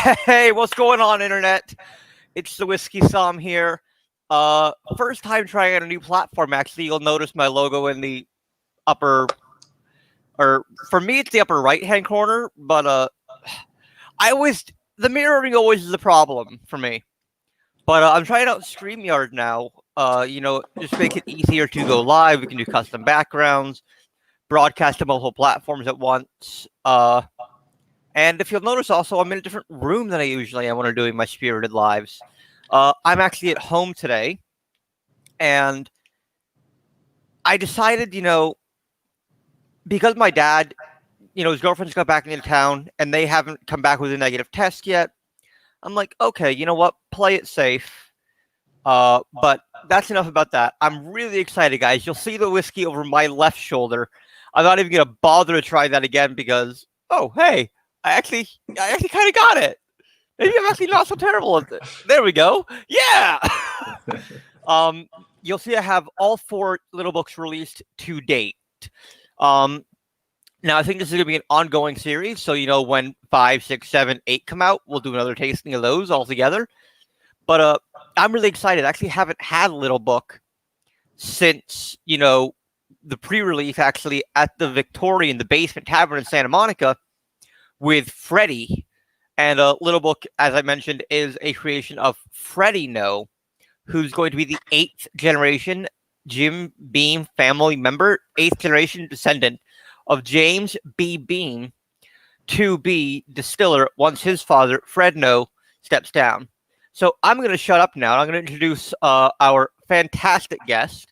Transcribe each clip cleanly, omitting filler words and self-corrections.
Hey, what's going on, internet? It's the Whiskey Somm here. First time trying out a new platform. Actually, you'll notice my logo in the upper, or for me, it's the upper right-hand corner. But I always the mirroring always is a problem for me. But I'm trying out StreamYard now. Just make it easier to go live. We can do custom backgrounds, broadcast to multiple platforms at once. And if you'll notice also, I'm in a different room than I usually am when I'm doing my spirited lives. I'm actually at home today, and I decided, because my dad, his girlfriend's got back into town, and they haven't come back with a negative test yet. I'm like, okay, you know what? Play it safe. But that's enough about that. I'm really excited, guys. You'll see the whiskey over my left shoulder. I'm not even going to bother to try that again because, oh, hey, I actually kind of got it. Maybe I'm actually not so terrible at it. There we go. Yeah. You'll see I have all 4 little books released to date. Now I think this is going to be an ongoing series. So, when 5, 6, 7, 8 come out, we'll do another tasting of those all together. But I'm really excited. I actually haven't had a little book since, the pre-release actually at the Victorian, the Basement Tavern in Santa Monica with Freddie. And a little book, as I mentioned, is a creation of Freddie Noe, who's going to be the 8th generation Jim Beam family member, 8th generation descendant of James B. Beam to be distiller once his father, Fred Noe, steps down. So I'm going to shut up now. I'm going to introduce our fantastic guest.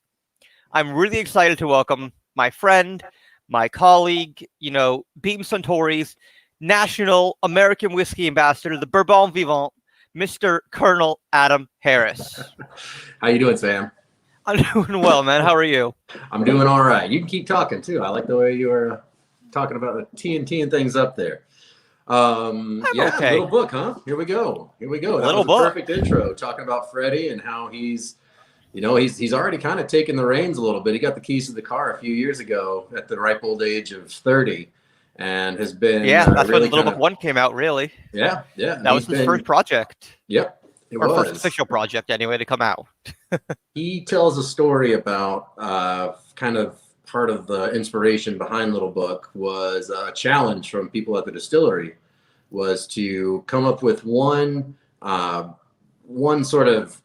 I'm really excited to welcome my friend, my colleague, Beam Suntory's National American Whiskey Ambassador, the Bourbon Vivant, Mr. Colonel Adam Harris. How you doing, Sam? I'm doing well, man. How are you? I'm doing all right. You can keep talking, too. I like the way you were talking about the TNT and things up there. Okay. Little book, huh? Here we go. That was a perfect intro, talking about Freddie and how he's already kind of taken the reins a little bit. He got the keys to the car a few years ago at the ripe old age of 30. And has been that's really when Little Book 1 came out, really. Yeah. That was his first project. Yep, it was. First official project, anyway, to come out. He tells a story about kind of part of the inspiration behind Little Book was a challenge from people at the distillery was to come up with one sort of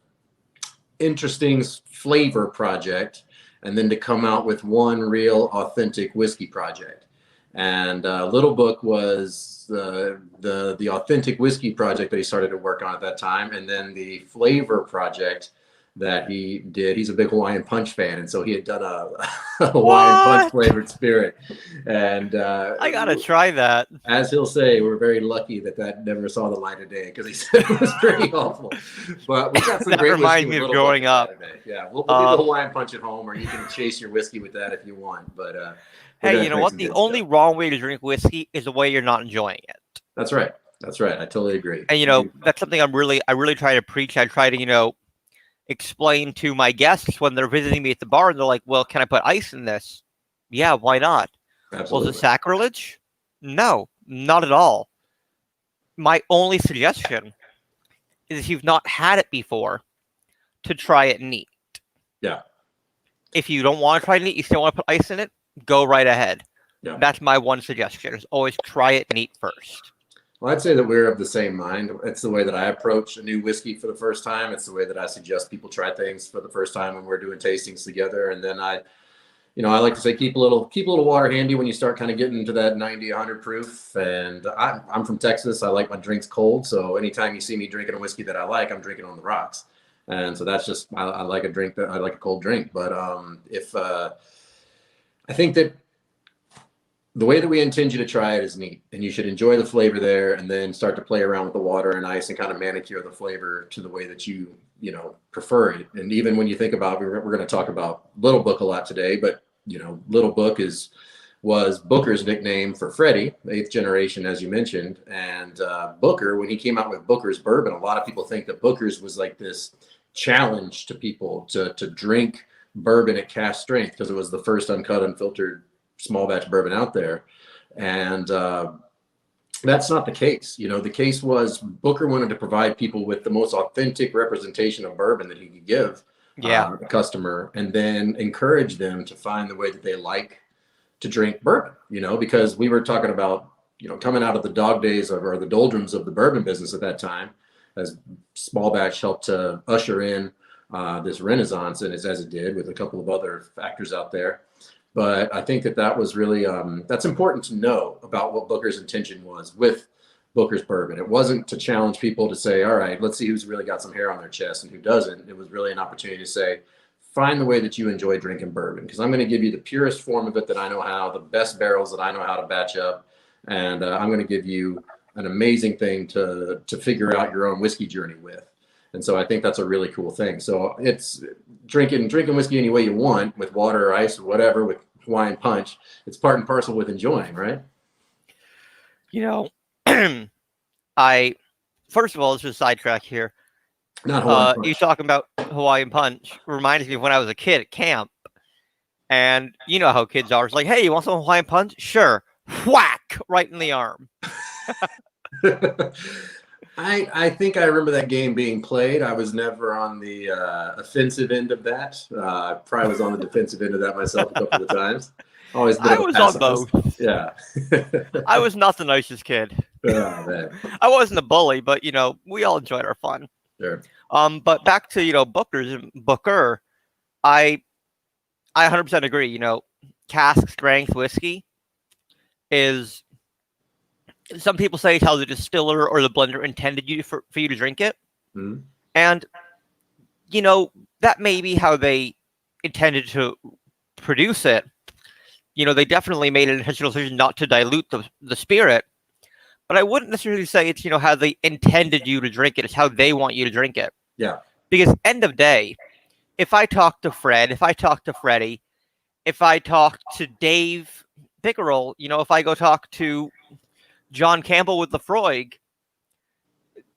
interesting flavor project and then to come out with one real authentic whiskey project. And Little Book was the authentic whiskey project that he started to work on at that time. And then the flavor project that he did, he's a big Hawaiian Punch fan. And so he had done a Hawaiian Punch flavored spirit. And I got to try that. As he'll say, we're very lucky that never saw the light of day because he said it was pretty awful. But we got some that great reminds me of growing up. Yeah, we'll do the Hawaiian Punch at home, or you can chase your whiskey with that if you want. But hey, you know what? The only wrong way to drink whiskey is the way you're not enjoying it. That's right. I totally agree. And that's something I really try to preach. I try to explain to my guests when they're visiting me at the bar, and they're like, "Well, can I put ice in this?" Yeah, why not? Absolutely. Was it sacrilege? No, not at all. My only suggestion is if you've not had it before, to try it neat. Yeah. If you don't want to try it neat, you still want to put ice in it, go right ahead. Yeah. That's my one suggestion, is always try it neat first. Well, I'd say that we're of the same mind. It's the way that I approach a new whiskey for the first time. It's the way that I suggest people try things for the first time when we're doing tastings together. And then I like to say keep a little water handy when you start kind of getting into that 90, 100 proof. And I'm from Texas. I like my drinks cold. So anytime you see me drinking a whiskey that I like, I'm drinking on the rocks. And so that's just I like a drink that I like a cold drink. But I think that the way that we intend you to try it is neat, and you should enjoy the flavor there and then start to play around with the water and ice and kind of manicure the flavor to the way that you prefer it. And even when you think about, we're going to talk about Little Book a lot today, but Little Book was Booker's nickname for Freddie, the 8th generation, as you mentioned. And Booker, when he came out with Booker's bourbon, a lot of people think that Booker's was like this challenge to people to drink bourbon at cask strength because it was the first uncut, unfiltered small batch bourbon out there. And That's not the case. You know, the case was Booker wanted to provide people with the most authentic representation of bourbon that he could give Yeah. the customer, and then encourage them to find the way that they like to drink bourbon, you know, because we were talking about, you know, coming out of the dog days of, or the doldrums of the bourbon business at that time, as small batch helped to usher in this renaissance, and as it did with a couple of other factors out there. But I think that that was really, that's important to know about what Booker's intention was with Booker's bourbon. It wasn't to challenge people to say, all right, let's see who's really got some hair on their chest and who doesn't. It was really an opportunity to say, find the way that you enjoy drinking bourbon, because I'm going to give you the purest form of it that I know how, the best barrels that I know how to batch up, and I'm going to give you an amazing thing to figure out your own whiskey journey with. And so I think that's a really cool thing. So it's drinking whiskey any way you want, with water or ice or whatever, with Hawaiian punch. It's part and parcel with enjoying, right? You know, first of all, let's just sidetrack here. Not Hawaiian punch. You talking about Hawaiian punch reminds me of when I was a kid at camp. And you know how kids are. It's like, hey, you want some Hawaiian punch? Sure. Whack! Right in the arm. I think I remember that game being played. I was never on the offensive end of that. Probably was on the defensive end of that myself a couple of times. Always been I was on both. Yeah. I was not the nicest kid. Oh, man. I wasn't a bully, but you know, we all enjoyed our fun. Sure. But back to, you know, Booker, I 100% agree. You know, cask strength whiskey is, some people say it's how the distiller or the blender intended you for you to drink it. Mm-hmm. And, you know, that may be how they intended to produce it. You know, they definitely made an intentional decision not to dilute the spirit. But I wouldn't necessarily say it's, you know, how they intended you to drink it. It's how they want you to drink it. Yeah. Because end of day, if I talk to Fred, if I talk to Freddie, if I talk to Dave Pickerel, you know, if I go talk to John Campbell with the Freud,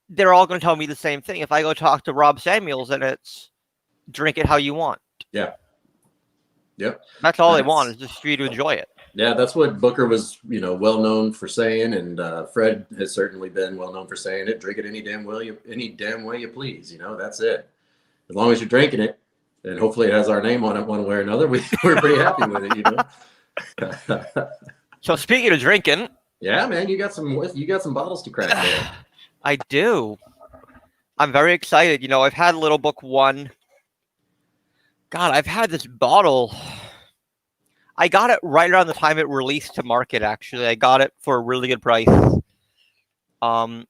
they're all going to tell me the same thing. If I go talk to Rob Samuels, and it's drink it how you want. Yeah. Yep. That's all they want, is just for you to enjoy it. Yeah, that's what Booker was, you know, well known for saying, and Fred has certainly been well known for saying it. Drink it any damn way you please. You know, that's it. As long as you're drinking it, and hopefully it has our name on it one way or another, we're pretty happy with it. You know. So speaking of drinking, yeah, man, you got some bottles to crack there. I do. I'm very excited. You know, I've had Little Book 1. God, I've had this bottle. I got it right around the time it released to market, actually. I got it for a really good price. And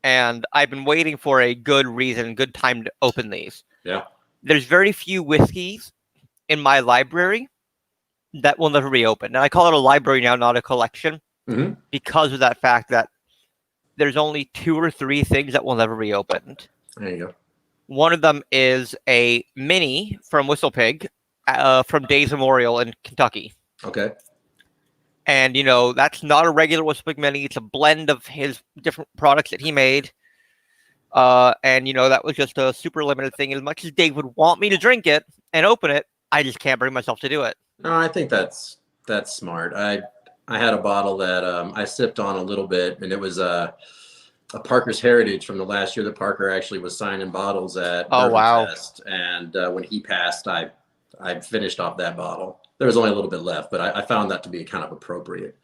I've been waiting for a good reason, good time to open these. Yeah. There's very few whiskeys in my library that will never be opened. And I call it a library now, not a collection, because of that fact that there's only 2 or 3 things that will never be opened. There you go. One of them is a mini from Whistle Pig, from Days Memorial in Kentucky. Okay. And, you know, that's not a regular Whistle Pig mini. It's a blend of his different products that he made. And, you know, that was just a super limited thing. As much as Dave would want me to drink it and open it, I just can't bring myself to do it. No, I think that's smart. I had a bottle that I sipped on a little bit, and it was a Parker's Heritage from the last year that Parker actually was signing bottles at Bourbon Fest. And when he passed, I finished off that bottle. There was only a little bit left, but I found that to be kind of appropriate.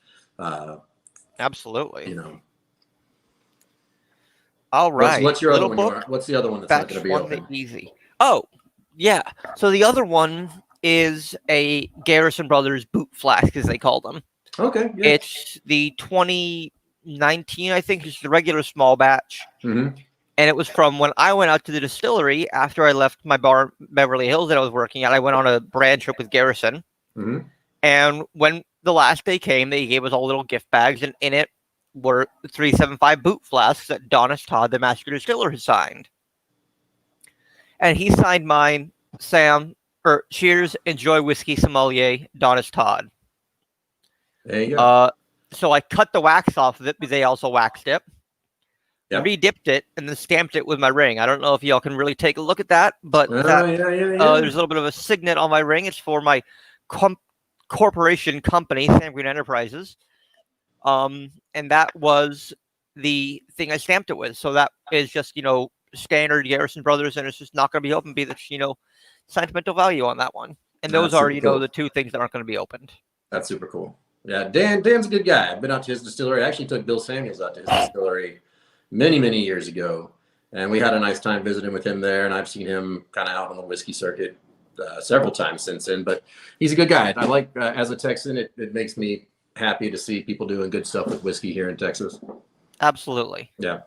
Absolutely. You know. All right. What's your other one? What's the other one that's not going to be open? Easy. Oh, yeah. So the other one is a Garrison Brothers boot flask, as they call them. Okay. Yeah. It's the 2019, I think, is the regular small batch. Mm-hmm. And it was from when I went out to the distillery after I left my bar in Beverly Hills that I was working at. I went on a brand trip with Garrison. Mm-hmm. And when the last day came, they gave us all little gift bags, and in it were 375 boot flasks that Donis Todd, the Master Distiller, had signed. And he signed mine, cheers, enjoy whiskey, Sommelier, Donis Todd. There you go. So I cut the wax off of it because they also waxed it. Yep. Redipped it, and then stamped it with my ring. I don't know if y'all can really take a look at that, but there's a little bit of a signet on my ring. It's for my corporation company, Sam Green Enterprises. and that was the thing I stamped it with. So that is just standard Garrison Brothers, and it's just not going to be open. Be that sentimental value on that one, and those That's are super cool. the two things that aren't going to be opened. That's super cool. Yeah, Dan's a good guy. I've been out to his distillery. I actually took Bill Samuels out to his distillery many years ago, and we had a nice time visiting with him there. And I've seen him kind of out on the whiskey circuit several times since then. But he's a good guy. I like, as a Texan, it makes me happy to see people doing good stuff with whiskey here in Texas. Absolutely. Yeah.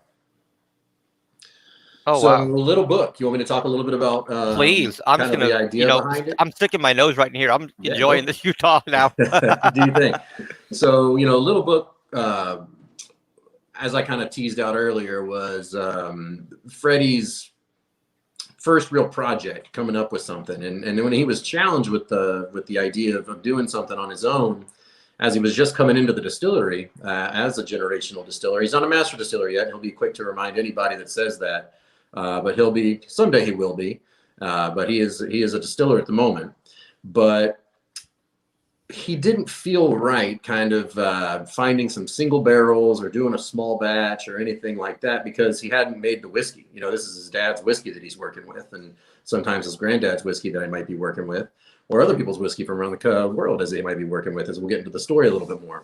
Oh, so, wow. Little Book. You want me to talk a little bit about Please. I'm just the idea behind it? I'm sticking my nose right in here. I'm enjoying this Utah now. Do you think? So, Little Book, as I kind of teased out earlier, was Freddie's first real project, coming up with something. And when he was challenged with the idea of doing something on his own, as he was just coming into the distillery as a generational distiller. He's not a master distiller yet. He'll be quick to remind anybody that says that. But someday he will be. But he is a distiller at the moment. But he didn't feel right kind of finding some single barrels or doing a small batch or anything like that, because he hadn't made the whiskey. This is his dad's whiskey that he's working with, and sometimes his granddad's whiskey that I might be working with, or other people's whiskey from around the world as they might be working with, as we'll get into the story a little bit more.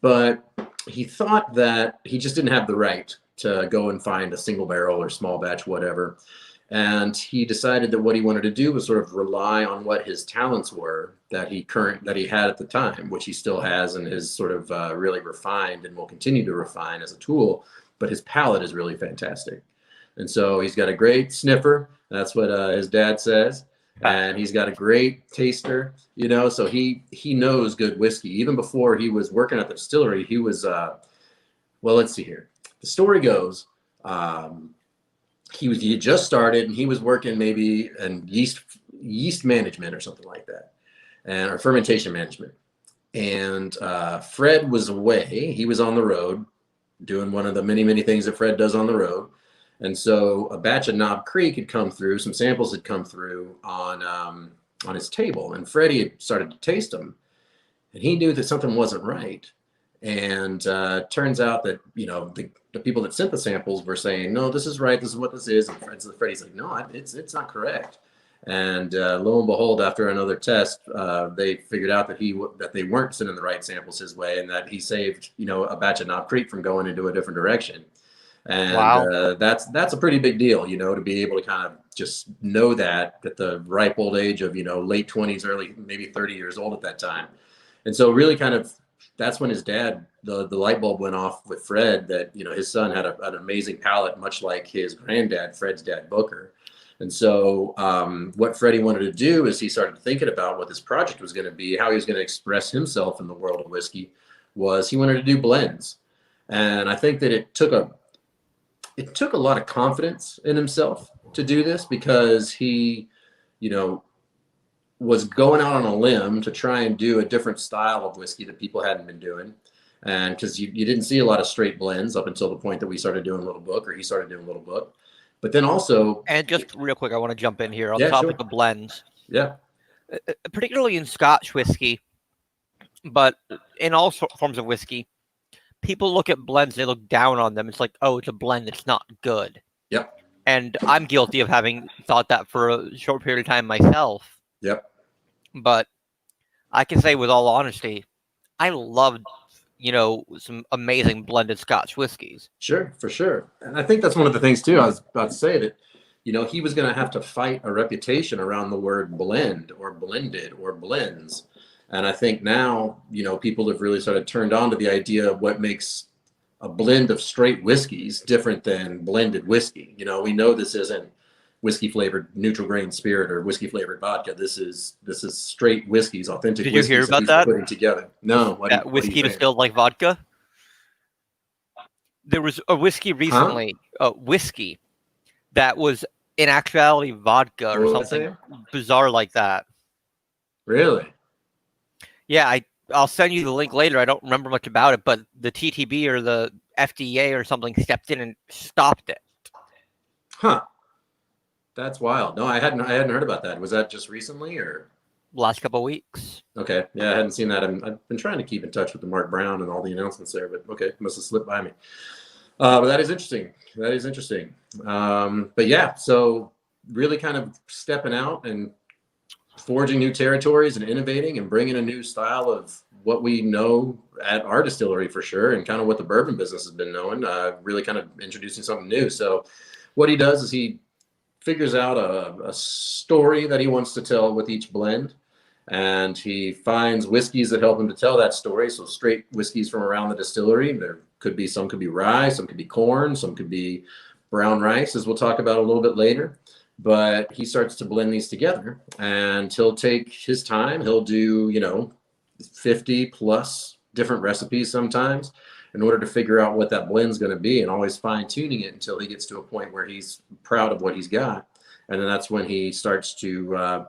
But he thought that he just didn't have the right to go and find a single barrel or small batch, whatever. And he decided that what he wanted to do was sort of rely on what his talents were that he had at the time, which he still has and is sort of really refined and will continue to refine as a tool. But his palate is really fantastic. And so he's got a great sniffer. That's what his dad says. And he's got a great taster, so he knows good whiskey. Even before he was working at the distillery, he was, well, let's see here. The story goes, he had just started, and he was working maybe in yeast management or something like that, or fermentation management. And Fred was away. He was on the road doing one of the many things that Fred does on the road. And so a batch of Knob Creek had come through, some samples had come through on his table, and Freddie had started to taste them, and he knew that something wasn't right. And turns out that, the people that sent the samples were saying, no, this is right, this is what this is. And Freddie's like, no, it's not correct. And lo and behold, after another test, they figured out that they weren't sending the right samples his way, and that he saved, a batch of Knob Creek from going into a different direction. And wow. That's a pretty big deal, to be able to kind of just know that at the ripe old age of, late 20s, early, maybe 30 years old at that time. And so really kind of, that's when his dad, the light bulb went off with Fred that, his son had an amazing palate, much like his granddad, Fred's dad, Booker. And so what Freddie wanted to do is he started thinking about what this project was going to be, how he was going to express himself in the world of whiskey, was he wanted to do blends. And I think that it took a lot of confidence in himself to do this, because he, was going out on a limb to try and do a different style of whiskey that people hadn't been doing. And because you didn't see a lot of straight blends up until the point that we started doing Little Book, or he started doing Little Book. But then also... And just real quick, I want to jump in here on the topic of blends. Yeah. Particularly in Scotch whiskey, but in all forms of whiskey, people look at blends, they look down on them. It's like, oh, it's a blend, it's not good. Yep. And I'm guilty of having thought that for a short period of time myself. Yep. But I can say with all honesty, I loved, some amazing blended Scotch whiskeys. Sure, for sure. And I think that's one of the things too. I was about to say that, he was going to have to fight a reputation around the word blend or blended or blends. And I think now, people have really sort of turned on to the idea of what makes a blend of straight whiskeys different than blended whiskey. We know this isn't whiskey flavored neutral grain spirit or whiskey flavored vodka. This is straight whiskeys, authentic. Did you hear about that? Putting together. No. Whiskey distilled like vodka. There was a whiskey recently, whiskey that was in actuality vodka or something bizarre like that. Really? Yeah, I'll send you the link later. I don't remember much about it, but the TTB or the FDA or something stepped in and stopped it. Huh. That's wild. No, I hadn't heard about that. Was that just recently, or? last couple of weeks. Okay. Yeah, I hadn't seen that. I've been trying to keep in touch with the Mark Brown and all the announcements there, but okay, must have slipped by me. But that is interesting. That is interesting. But yeah, so really kind of stepping out and forging new territories and innovating and bringing a new style of what we know at our distillery for sure, and kind of what the bourbon business has been knowing, really kind of introducing something new. So what he does is he figures out a story that he wants to tell with each blend, and he finds whiskeys that help him to tell that story. So straight whiskeys from around the distillery. There could be, some could be rye, some could be corn, some could be brown rice, as we'll talk about a little bit later. But he starts to blend these together, and he'll take his time. He'll do, 50 plus different recipes sometimes in order to figure out what that blend's going to be, and always fine tuning it until he gets to a point where he's proud of what he's got. And then that's when he starts to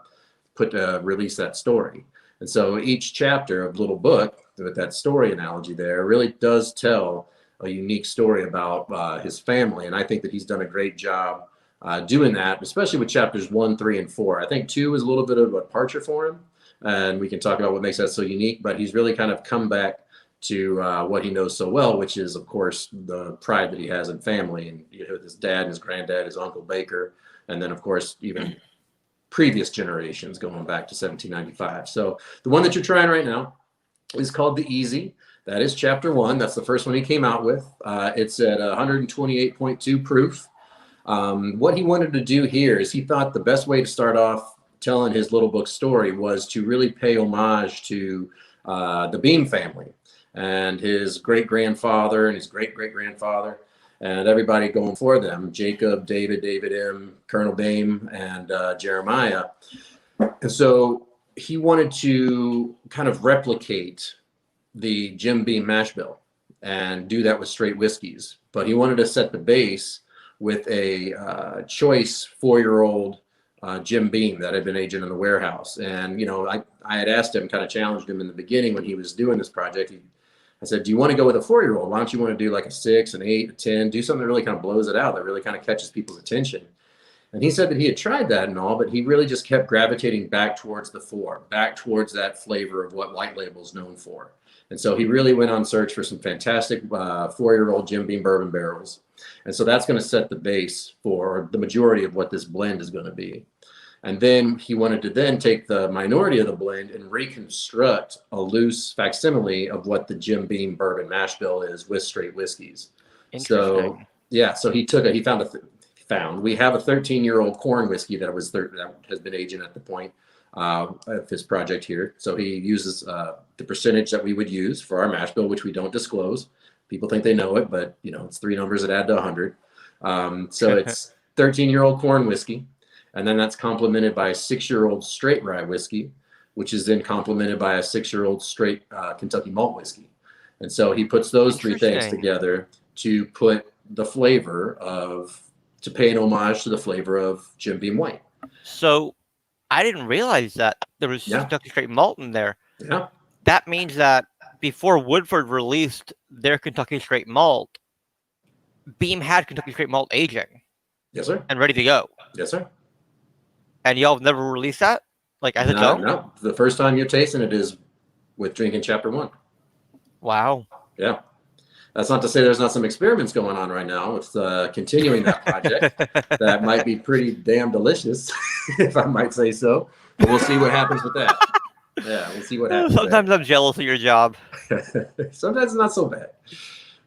release that story. And so each chapter of Little Book, with that story analogy there, really does tell a unique story about his family. And I think that he's done a great job doing that, especially with chapters 1, 3, and 4. I think 2 is a little bit of a departure for him, and we can talk about what makes that so unique, but he's really kind of come back to what he knows so well, which is, of course, the pride that he has in family, and his dad and his granddad, his Uncle Baker, and then, of course, even previous generations going back to 1795. So the one that you're trying right now is called the Easy. That is chapter 1. That's the first one he came out with. It's at 128.2 proof. What he wanted to do here is he thought the best way to start off telling his Little Book story was to really pay homage to the Beam family and his great-grandfather and his great-great-grandfather and everybody going for them, Jacob, David M., Colonel Beam, and Jeremiah. And so he wanted to kind of replicate the Jim Beam mash bill and do that with straight whiskeys. But he wanted to set the base with a choice 4-year-old Jim Beam that had been aging in the warehouse. And, I had asked him, kind of challenged him in the beginning when he was doing this project. I said, do you want to go with a 4-year-old? Why don't you want to do like a 6, an 8, a 10, do something that really kind of blows it out, that really kind of catches people's attention. And he said that he had tried that and all, but he really just kept gravitating back towards the 4, back towards that flavor of what White Label is known for. And so he really went on search for some fantastic 4-year-old Jim Beam bourbon barrels. And so that's going to set the base for the majority of what this blend is going to be. And then he wanted to then take the minority of the blend and reconstruct a loose facsimile of what the Jim Beam bourbon mash bill is with straight whiskeys. So yeah, so we have a 13-year-old corn whiskey that has been aging at the point of his project here. So he uses the percentage that we would use for our mash bill, which we don't disclose. People think they know it, but it's 3 numbers that add to 100. So it's 13-year-old corn whiskey, and then that's complemented by a 6-year-old straight rye whiskey, which is then complemented by a 6-year-old straight Kentucky malt whiskey. And so he puts those 3 things together to put the flavor to pay an homage to the flavor of Jim Beam White. So I didn't realize that there was Kentucky straight malt in there. Yeah. That means that before Woodford released their Kentucky straight malt, Beam had Kentucky straight malt aging. Yes, sir. And ready to go. Yes, sir. And y'all have never released that? Like as its own? No. The first time you're tasting it is with drinking chapter 1. Wow. Yeah. That's not to say there's not some experiments going on right now with continuing that project that might be pretty damn delicious, if I might say so. But we'll see what happens with that. Yeah, we'll see what happens. Sometimes I'm jealous of your job. Sometimes it's not so bad.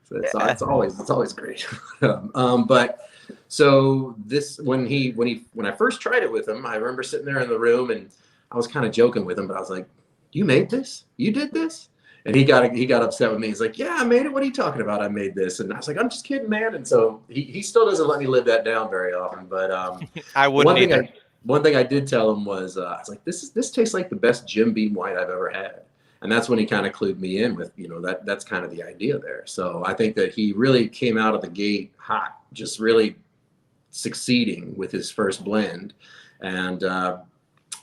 So it's always great. But so this when I first tried it with him, I remember sitting there in the room and I was kind of joking with him, but I was like, "You made this? You did this?" And he got upset with me. He's like, "Yeah, I made it. What are you talking about? I made this." And I was like, "I'm just kidding, man." And so he still doesn't let me live that down very often. But I wouldn't either. One thing I did tell him was, I was like, this tastes like the best Jim Beam White I've ever had. And that's when he kind of clued me in with, that's kind of the idea there. So I think that he really came out of the gate hot, just really succeeding with his first blend. And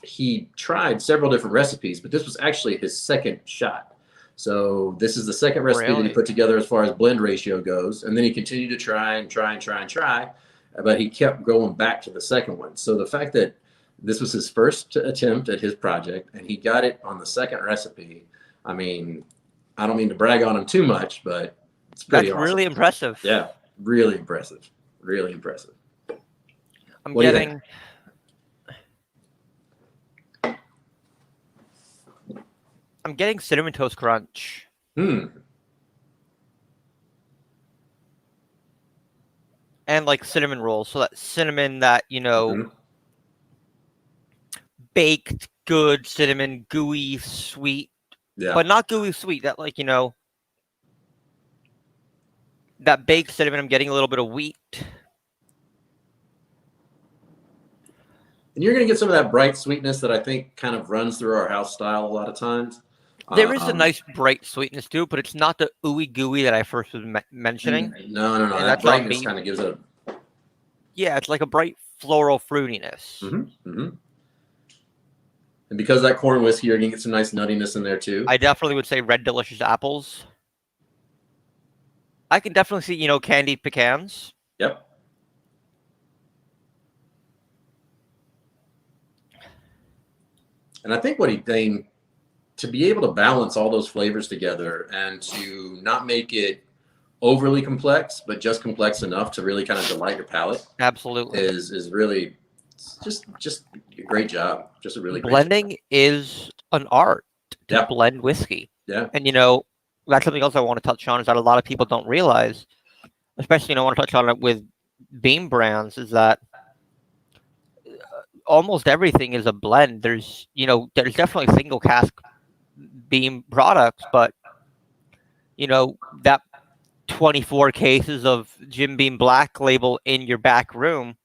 he tried several different recipes, but this was actually his second shot. So this is the second recipe that he put together as far as blend ratio goes. And then he continued to try, but he kept going back to the second one. So the fact that This was his first attempt at his project, and he got it on the second recipe. I mean, I don't mean to brag on him too much, but it's pretty That's awesome. really impressive. Yeah, really impressive. Really impressive. I'm What do you think? getting Cinnamon Toast Crunch. And like cinnamon rolls, so that cinnamon that, baked good cinnamon, gooey sweet, Yeah. but not gooey sweet. That like, that baked cinnamon. I'm getting a little bit of wheat. And you're going to get some of that bright sweetness that I think kind of runs through our house style a lot of times. There is a nice bright sweetness too, but it's not the ooey gooey that I first was mentioning. No. And That brightness kind of gives it a... Yeah, it's like a bright floral fruitiness. And because of that corn whiskey, you're going to get some nice nuttiness in there too. I definitely would say Red Delicious apples. I can definitely see, candied pecans. Yep. And I think what he did, to be able to balance all those flavors together and to not make it overly complex, but just complex enough to really kind of delight your palate. Absolutely. Is really just a great job. Just a really blending great job. Is an art to blend whiskey. Yeah. And that's something else I want to touch on, is that a lot of people don't realize, especially I want to touch on it with bean brands, is that almost everything is a blend. There's definitely single cask bean products, but that 24 cases of Jim Beam Black label in your back room,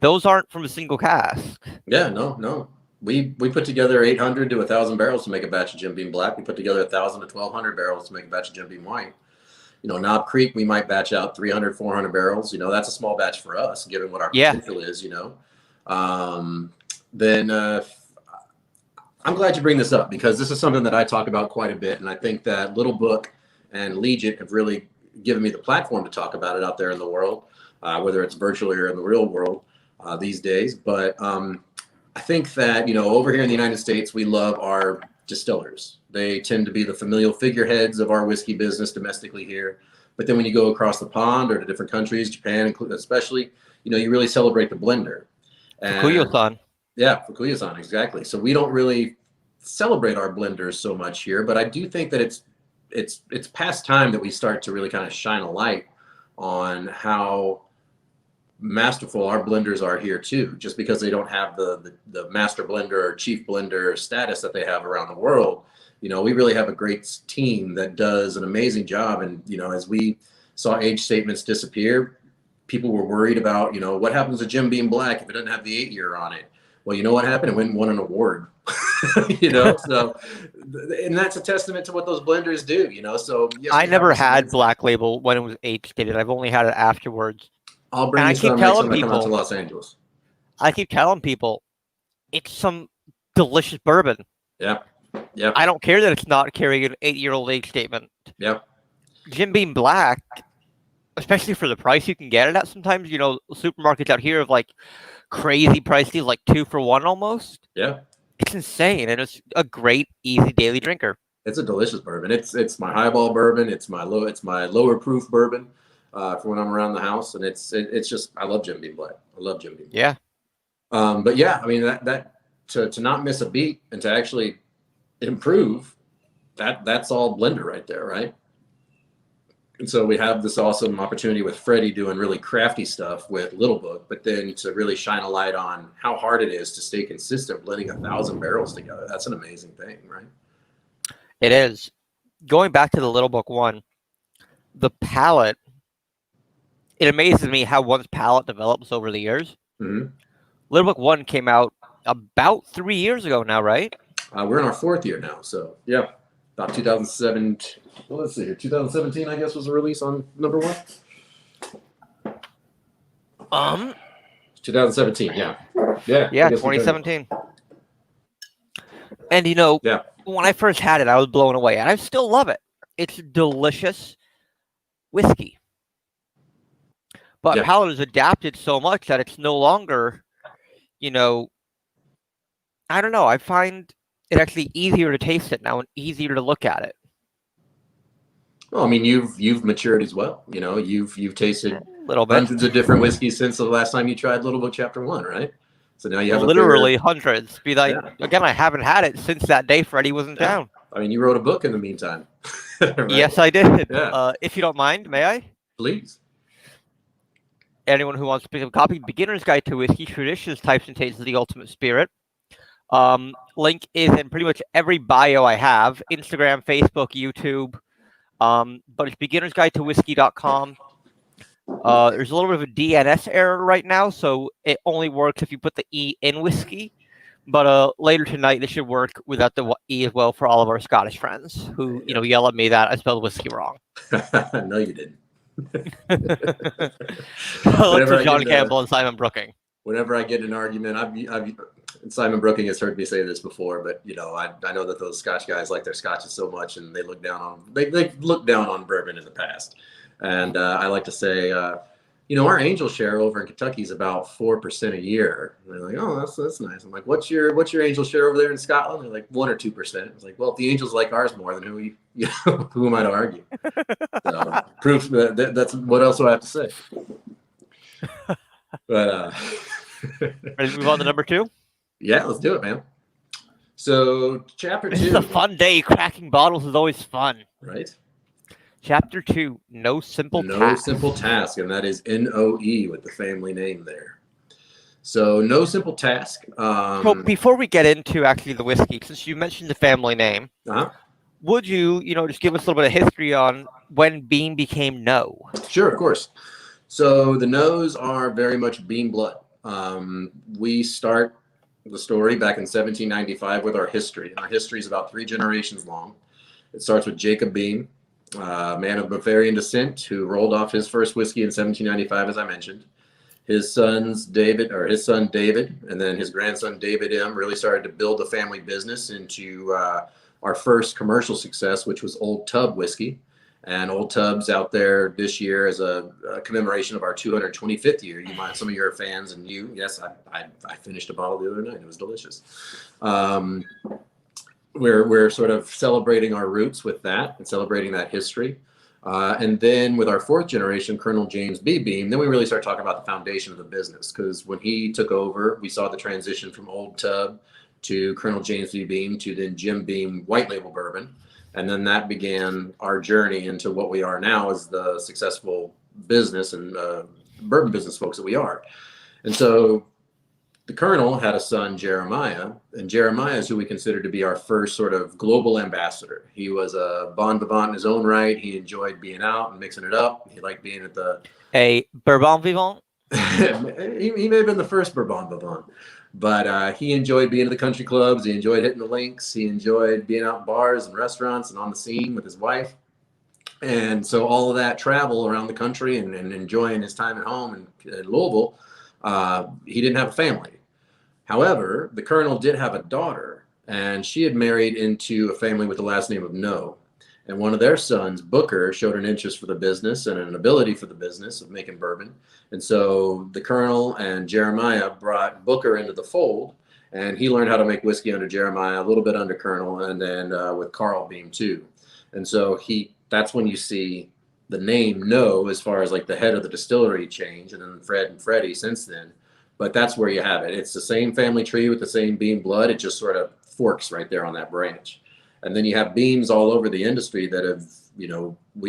those aren't from a single cask. Yeah, no. We put together 800 to 1,000 barrels to make a batch of Jim Beam Black. We put together 1,000 to 1,200 barrels to make a batch of Jim Beam White. Knob Creek, we might batch out 300, 400 barrels. That's a small batch for us, given what our potential is. Then I'm glad you bring this up, because this is something that I talk about quite a bit, and I think that Little Book and Legion have really given me the platform to talk about it out there in the world, whether it's virtually or in the real world these days. But I think that, over here in the United States, we love our distillers. They tend to be the familial figureheads of our whiskey business domestically here. But then when you go across the pond or to different countries, Japan especially, you really celebrate the blender. Fukuyo-san. Yeah, Fukuyo-san, exactly. So we don't really celebrate our blenders so much here, but I do think that it's past time that we start to really kind of shine a light on how masterful our blenders are here too. Just because they don't have the master blender or chief blender status that they have around the world, we really have a great team that does an amazing job. And as we saw age statements disappear, people were worried about what happens to Jim Beam Black if it doesn't have the 8-year on it. Well, you know what happened? It went and won an award. So, and that's a testament to what those blenders do. So yes, I never had Black Label when it was age stated. I've only had it afterwards. I'll bring you some next time I come out to Los Angeles. I keep telling people, it's some delicious bourbon. Yeah. I don't care that it's not carrying an 8-year-old age statement. Yeah. Jim Beam Black, especially for the price you can get it at sometimes, supermarkets out here have like crazy prices, like 2 for 1 almost. Yeah. It's insane, and it's a great, easy daily drinker. It's a delicious bourbon. It's my highball bourbon. It's my lower proof bourbon for when I'm around the house, and it's just, I love Jim Beam Black. I love Jim Beam Black. Yeah. But yeah, I mean that to not miss a beat and to actually improve, that's all blender right there, right? And so we have this awesome opportunity with Freddie doing really crafty stuff with Little Book, but then to really shine a light on how hard it is to stay consistent blending 1,000 barrels together. That's an amazing thing, right? It is. Going back to the Little Book one, the palate, it amazes me how one's palate develops over the years. Little Book 1 came out about 3 years ago now, right? We're in our 4th year now, so yeah. About 2007. Well, let's see here. 2017, I guess, was the release on number 1. 2017, yeah. Yeah, 2017. And when I first had it, I was blown away, and I still love it. It's delicious whiskey. But palate has adapted so much that it's no longer, I don't know. I find it actually easier to taste it now and easier to look at it. Well, I mean, you've matured as well. You know, you've tasted A little bit. hundreds of different whiskeys since the last time you tried Little Book Chapter 1, right? So now you have Literally a bigger, hundreds. yeah, Again, I haven't had it since that day Freddie was in yeah. town. I mean, you wrote a book in the meantime, right? Yes, I did. Yeah, If you don't mind, may I? please. Anyone who wants to pick up a copy, Beginner's Guide to Whiskey, Traditions, Types, and Tastes of the Ultimate Spirit. Link is in pretty much every bio I have: Instagram, Facebook, YouTube. But it's beginnersguide-to-whiskey.com. There's a little bit of a DNS error right now, so it only works if you put the E in whiskey. But later tonight, it should work without the E as well for all of our Scottish friends who, yell at me that I spelled whiskey wrong. No, you didn't. Look to John Campbell and Simon Brooking. Whenever I get in an argument, Simon Brooking has heard me say this before, but I know that those Scotch guys like their scotches so much, and they look down on bourbon in the past. And I like to say, our angel share over in Kentucky is about 4% a year. And they're like, oh, that's nice. I'm like, what's your angel share over there in Scotland? They're like 1 or 2%. It's like, well, if the angels like ours more, then who am I to argue? So, proof that's what else do I have to say? But ready to move on to number 2? Yeah, let's do it, man. So chapter 2. This is a fun day. Cracking bottles is always fun. Right. Chapter 2, No Simple Task. No Simple Task, and that is Noe with the family name there. So No Simple Task. So before we get into actually the whiskey, since you mentioned the family name, would you, just give us a little bit of history on when Beam became Noe? Sure, of course. So the Noes are very much Beam blood. We start the story back in 1795 with our history. And our history is about 3 generations long. It starts with Jacob Beam, a man of Bavarian descent who rolled off his first whiskey in 1795, as I mentioned. His son David, and then his grandson David M. really started to build the family business into our first commercial success, which was Old Tub whiskey. And Old Tub's out there this year as a commemoration of our 225th year. Some of your fans and you, yes, I finished a bottle the other night. It was delicious. We're sort of celebrating our roots with that and celebrating that history. And then with our 4th generation, Colonel James B. Beam, then we really start talking about the foundation of the business. Because when he took over, we saw the transition from Old Tub to Colonel James B. Beam to then Jim Beam white label bourbon. And then that began our journey into what we are now as the successful business and bourbon business folks that we are. And so the Colonel had a son, Jeremiah, and Jeremiah is who we consider to be our first sort of global ambassador. He was a bon vivant in his own right. He enjoyed being out and mixing it up. He liked being at a Bourbon vivant. he may have been the first Bourbon vivant. But he enjoyed being at the country clubs. He enjoyed hitting the links. He enjoyed being out in bars and restaurants and on the scene with his wife. And so all of that travel around the country and enjoying his time at home in Louisville, he didn't have a family. However, the Colonel did have a daughter, and she had married into a family with the last name of Noe. And one of their sons, Booker, showed an interest for the business and an ability for the business of making bourbon. And so the Colonel and Jeremiah brought Booker into the fold, and he learned how to make whiskey under Jeremiah, a little bit under Colonel, and then with Carl Beam too. And so that's when you see the name Noe as far as like the head of the distillery change, and then Fred and Freddie since then. But that's where you have it. It's the same family tree with the same Beam blood. It just sort of forks right there on that branch. And then you have Beams all over the industry that have,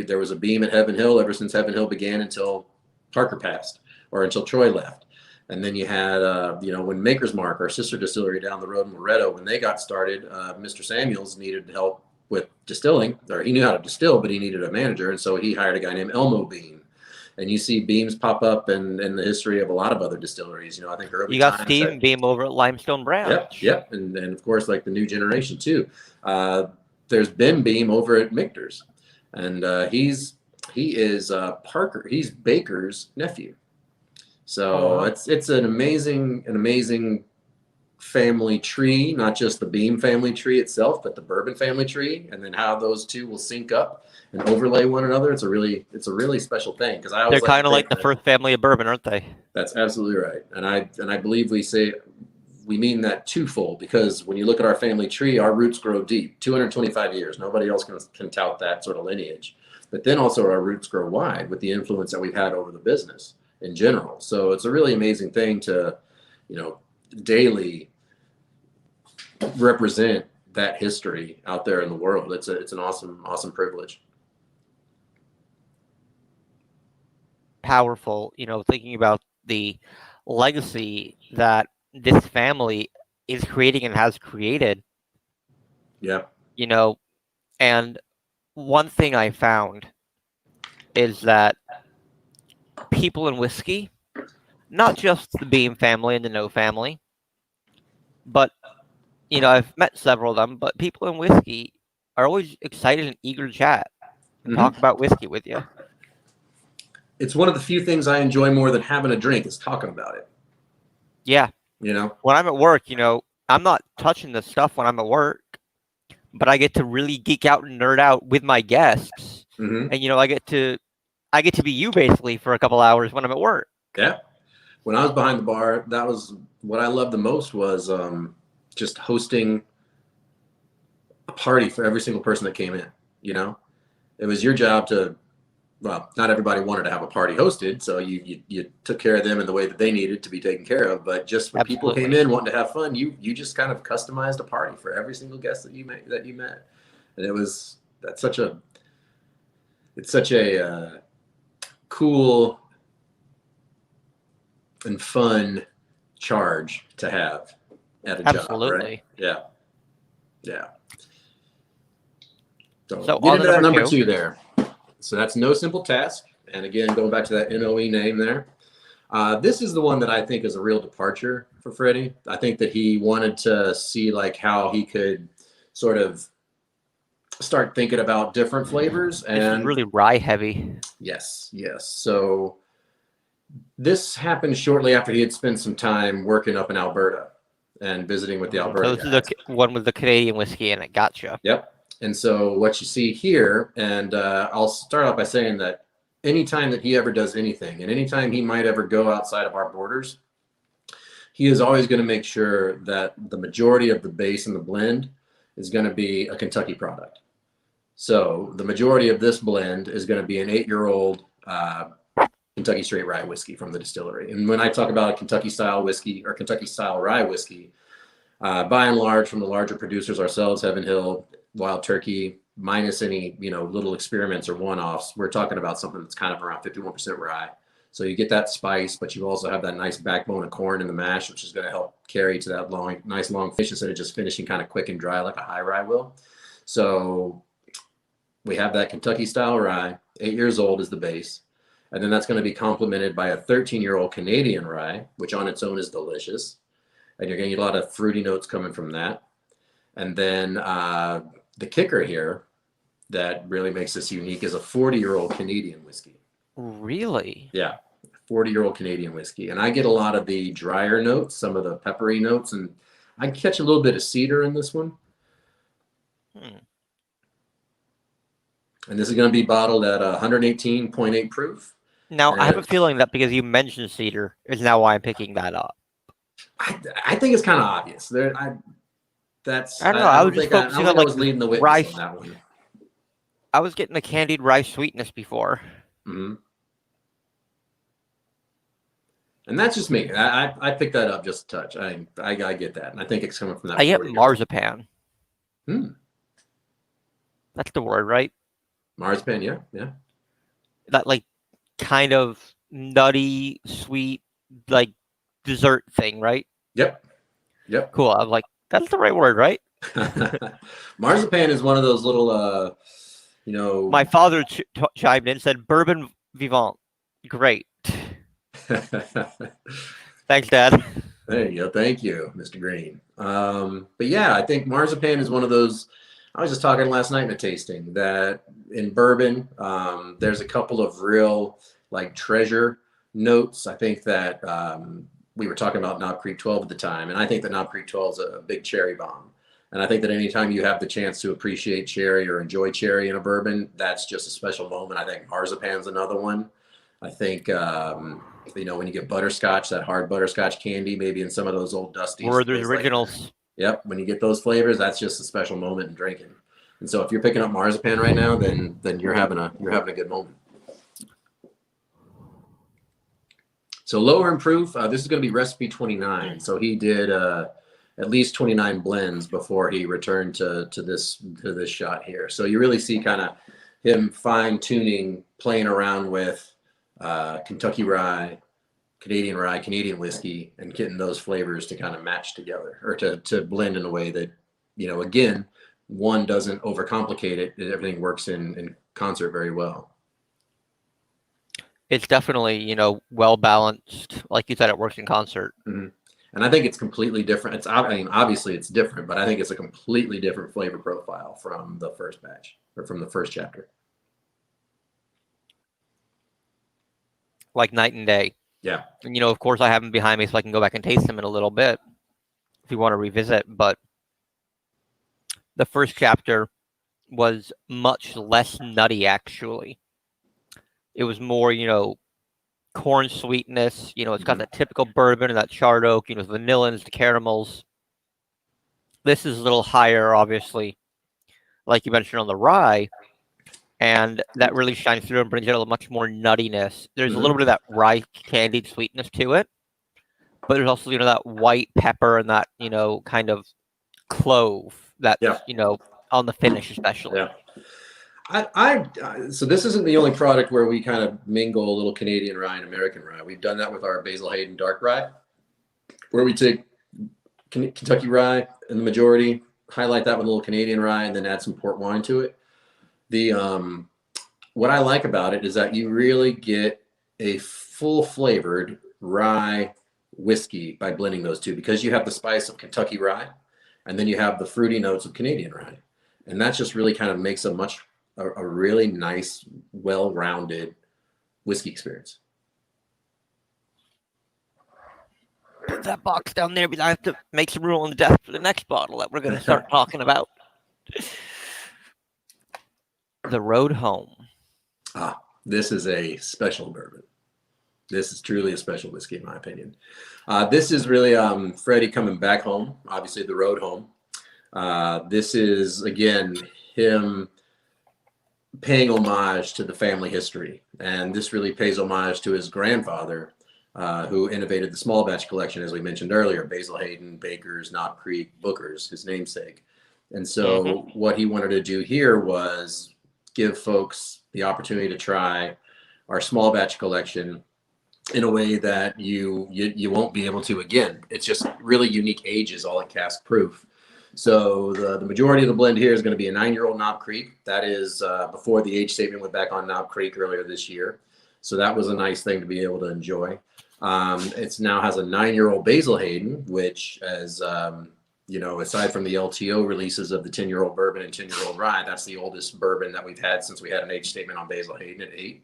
there was a Beam at Heaven Hill ever since Heaven Hill began until Parker passed or until Troy left. And then you had, when Maker's Mark, our sister distillery down the road in Loretto, when they got started, Mr. Samuels needed help with distilling, or he knew how to distill, but he needed a manager. And so he hired a guy named Elmo Beam. And you see Beams pop up in the history of a lot of other distilleries. I think early. You got Steve Beam over at Limestone Branch. Yep. And of course, like the new generation too. There's Ben Beam over at Michter's, and he is He's Baker's nephew. So it's an amazing family tree, not just the Beam family tree itself, but the bourbon family tree, and then how those two will sync up and overlay one another. It's a really special thing, because they're kind of like the first family of bourbon, aren't they? That's absolutely right. And I believe we we mean that twofold, because when you look at our family tree, our roots grow deep, 225 years. Nobody else can tout that sort of lineage. But then also our roots grow wide with the influence that we've had over the business in general. So it's a really amazing thing to, daily represent that history out there in the world. It's an awesome privilege. Powerful, thinking about the legacy that this family is creating and has created. Yeah. And one thing I found is that people in whiskey, not just the Beam family and the Noe family, but I've met several of them, but people in whiskey are always excited and eager to chat and talk about whiskey with you. It's one of the few things I enjoy more than having a drink is talking about it. Yeah. When I'm at work, I'm not touching this stuff when I'm at work, but I get to really geek out and nerd out with my guests. And, I get to be you basically for a couple hours when I'm at work. Yeah. When I was behind the bar, that was what I loved the most, was just hosting a party for every single person that came in. It was your job to, well, not everybody wanted to have a party hosted, so you took care of them in the way that they needed to be taken care of. But just when people came in wanting to have fun, you just kind of customized a party for every single guest that you met. And it's such a cool and fun charge to have at a job, right? Yeah. So get into that number two there. So that's No Simple Task. And again, going back to that Noe name there. This is the one that I think is a real departure for Freddie. I think that he wanted to see how he could sort of start thinking about different flavors. And it's really rye heavy. Yes. So this happened shortly after he had spent some time working up in Alberta and visiting with the Alberta guys. So this is the one with the Canadian whiskey in it. Gotcha. Yep. And so what you see here, and I'll start off by saying that anytime that he ever does anything, and anytime he might ever go outside of our borders, he is always going to make sure that the majority of the base and the blend is going to be a Kentucky product. So the majority of this blend is going to be an 8-year-old Kentucky straight rye whiskey from the distillery. And when I talk about a Kentucky style whiskey or Kentucky style rye whiskey, by and large, from the larger producers ourselves, Heaven Hill, Wild Turkey, minus any little experiments or one-offs, we're talking about something that's kind of around 51% rye. So you get that spice, but you also have that nice backbone of corn in the mash, which is going to help carry to that nice long finish instead of just finishing kind of quick and dry like a high rye will. So we have that Kentucky style rye, 8 years old is the base. And then that's going to be complemented by a 13-year-old Canadian rye, which on its own is delicious. And you're going to get a lot of fruity notes coming from that. And then the kicker here that really makes this unique is a 40-year-old Canadian whiskey. Really? Yeah, 40-year-old Canadian whiskey. And I get a lot of the drier notes, some of the peppery notes, and I catch a little bit of cedar in this one. And this is going to be bottled at 118.8 proof. Now, I have a feeling that because you mentioned cedar is now why I'm picking that up. I think it's kind of obvious. I don't know. I was just focusing on was leading the witness rice. On that one. I was getting the candied rice sweetness before. Mm-hmm. And that's just me. I picked that up just a touch. I get that, and I think it's coming from that. I get marzipan. That's the word, right? Marzipan, yeah. That kind of nutty, sweet, dessert thing, right? Yep. Cool. I'm like, that's the right word, right? Marzipan is one of those little, My father chimed in and said, "Bourbon vivant." Great. Thanks, Dad. There you go. Thank you, Mr. Green. But yeah, I think marzipan is one of those. I was just talking last night in a tasting that in bourbon, there's a couple of real treasure notes. I think that we were talking about Knob Creek 12 at the time, and I think that Knob Creek 12 is a big cherry bomb. And I think that anytime you have the chance to appreciate cherry or enjoy cherry in a bourbon, that's just a special moment. I think marzipan's another one. I think You know, when you get butterscotch, that hard butterscotch candy, maybe in some of those old Dusties. Werther's Originals. Yep, when you get those flavors, that's just a special moment in drinking. And so if you're picking up marzipan right now, then you're having a good moment. So lower in proof, this is going to be recipe 29. So he did at least 29 blends before he returned to this shot here. So you really see kind of him fine tuning, playing around with Kentucky rye, Canadian whiskey, and getting those flavors to kind of match together, or to blend in a way that, you know, again, one doesn't overcomplicate it. Everything works in concert very well. It's definitely, you know, well balanced. Like you said, it works in concert. Mm-hmm. And I think it's completely different. I mean, obviously it's different, but I think it's a completely different flavor profile from the first batch, or from the first chapter. Like night and day. Yeah. And, you know, of course I have them behind me so I can go back and taste them in a little bit if you want to revisit. But the first chapter was much less nutty, actually. It was more, you know, corn sweetness. You know, it's got that typical bourbon and that charred oak, you know, the vanillins, the caramels. This is a little higher, obviously, like you mentioned on the rye. And that really shines through and brings out a much more nuttiness. There's a little bit of that rye candied sweetness to it, but there's also, you know, that white pepper and that, you know, kind of clove that, you know, on the finish especially. Yeah. So this isn't the only product where we kind of mingle a little Canadian rye and American rye. We've done that with our Basil Hayden dark rye, where we take Kentucky rye in the majority, highlight that with a little Canadian rye, and then add some port wine to it. What I like about it is that you really get a full flavored rye whiskey by blending those two, because you have the spice of Kentucky rye and then you have the fruity notes of Canadian rye. And that just really kind of makes a really nice, well-rounded whiskey experience. Put that box down there, because I have to make some room on the desk for the next bottle that we're going to start talking about. The Road Home. This is a special bourbon. This is truly a special whiskey, in my opinion. This is really Freddie coming back home, obviously the road home. This is, again, him paying homage to the family history. And this really pays homage to his grandfather, who innovated the small batch collection, as we mentioned earlier, Basil Hayden, Baker's, Knob Creek, Booker's, his namesake. And so what he wanted to do here was give folks the opportunity to try our small batch collection in a way that you won't be able to again. It's just really unique ages, all at cask proof. So the majority of the blend here is going to be a 9-year-old Knob Creek. That is before the age statement went back on Knob Creek earlier this year. So that was a nice thing to be able to enjoy. It now has a 9-year-old Basil Hayden, which, as you know, aside from the LTO releases of the 10-year-old bourbon and 10-year-old rye, that's the oldest bourbon that we've had since we had an age statement on Basil Hayden at 8.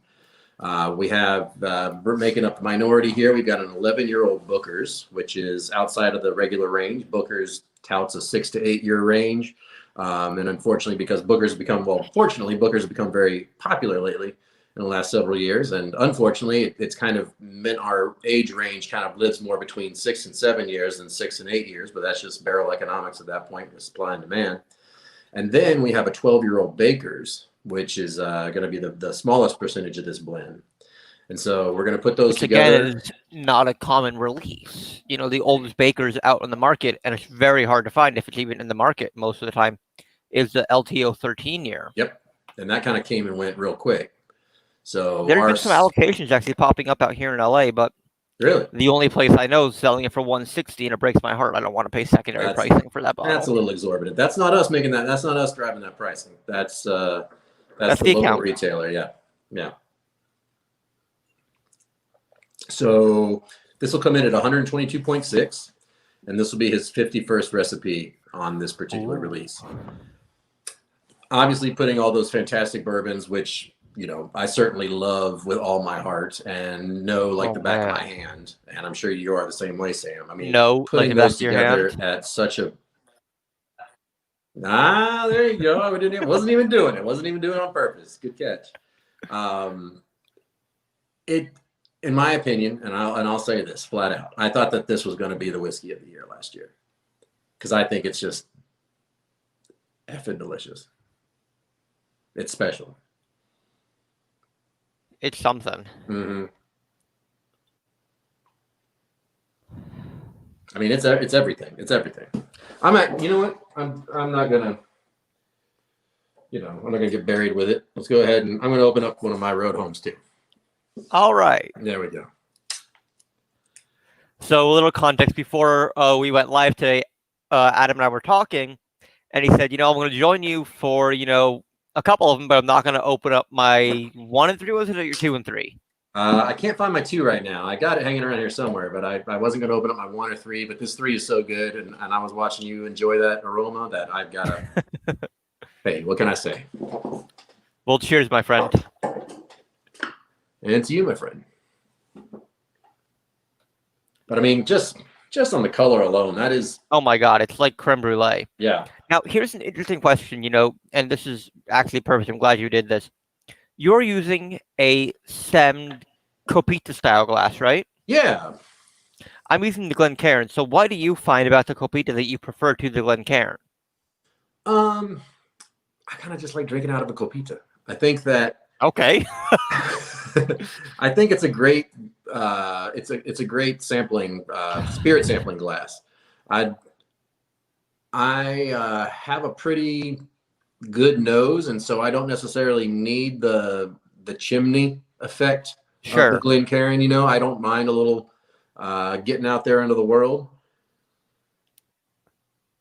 We're making up the minority here. We've got an 11-year-old Booker's, which is outside of the regular range. Booker's touts a 6 to 8 year range. And unfortunately, because Booker's have become very popular lately in the last several years. And unfortunately, it's kind of meant our age range kind of lives more between 6 and 7 years than 6 and 8 years. But that's just barrel economics at that point with supply and demand. And then we have a 12-year-old Baker's, which is going to be the smallest percentage of this blend. And so we're going to put those together. Again, is not a common release. You know, the oldest Baker's out on the market, and it's very hard to find if it's even in the market most of the time, is the LTO 13 year. Yep. And that kind of came and went real quick. So there's been some allocations actually popping up out here in LA, but really, the only place I know is selling it for $160, and it breaks my heart. I don't want to pay secondary pricing for that bottle. That's a little exorbitant. That's not us making that. That's not us driving that pricing. That's the local account retailer. Yeah. So this will come in at 122.6, and this will be his 51st recipe on this particular release. Obviously, putting all those fantastic bourbons, which, you know, I certainly love with all my heart and know like the back of my hand, and I'm sure you are the same way, Sam. I mean, putting those together at such a there you go. I wasn't even doing it on purpose. Good catch. in my opinion, and I'll say this flat out, I thought that this was going to be the whiskey of the year last year because I think it's just effing delicious. It's special. It's something. Mm-hmm. I mean, it's everything. It's everything. You know what? I'm not gonna, I'm not gonna get buried with it. Let's go ahead and I'm gonna open up one of my road homes too. All right. There we go. So a little context before we went live today, Adam and I were talking, and he said, I'm going to join you for, a couple of them, but I'm not going to open up my 1 and 3. Was it, or your 2 and 3? I can't find my 2 right now. I got it hanging around here somewhere, but I wasn't going to open up my 1 or 3. But this 3 is so good, and I was watching you enjoy that aroma that I've got to. Hey, what can I say? Well, cheers, my friend. And to you, my friend. But I mean, just on the color alone, that is. Oh my God, it's like creme brulee. Yeah. Now, here's an interesting question, and this is actually perfect. I'm glad you did this. You're using a stemmed Copita style glass, right? Yeah. I'm using the Glencairn. So what do you find about the Copita that you prefer to the Glencairn? I kind of just like drinking out of a Copita. I think that. Okay. I think it's a great it's a great sampling spirit sampling glass. I have a pretty good nose, and so I don't necessarily need the chimney effect Sure. of the Glencairn. I don't mind a little getting out there into the world.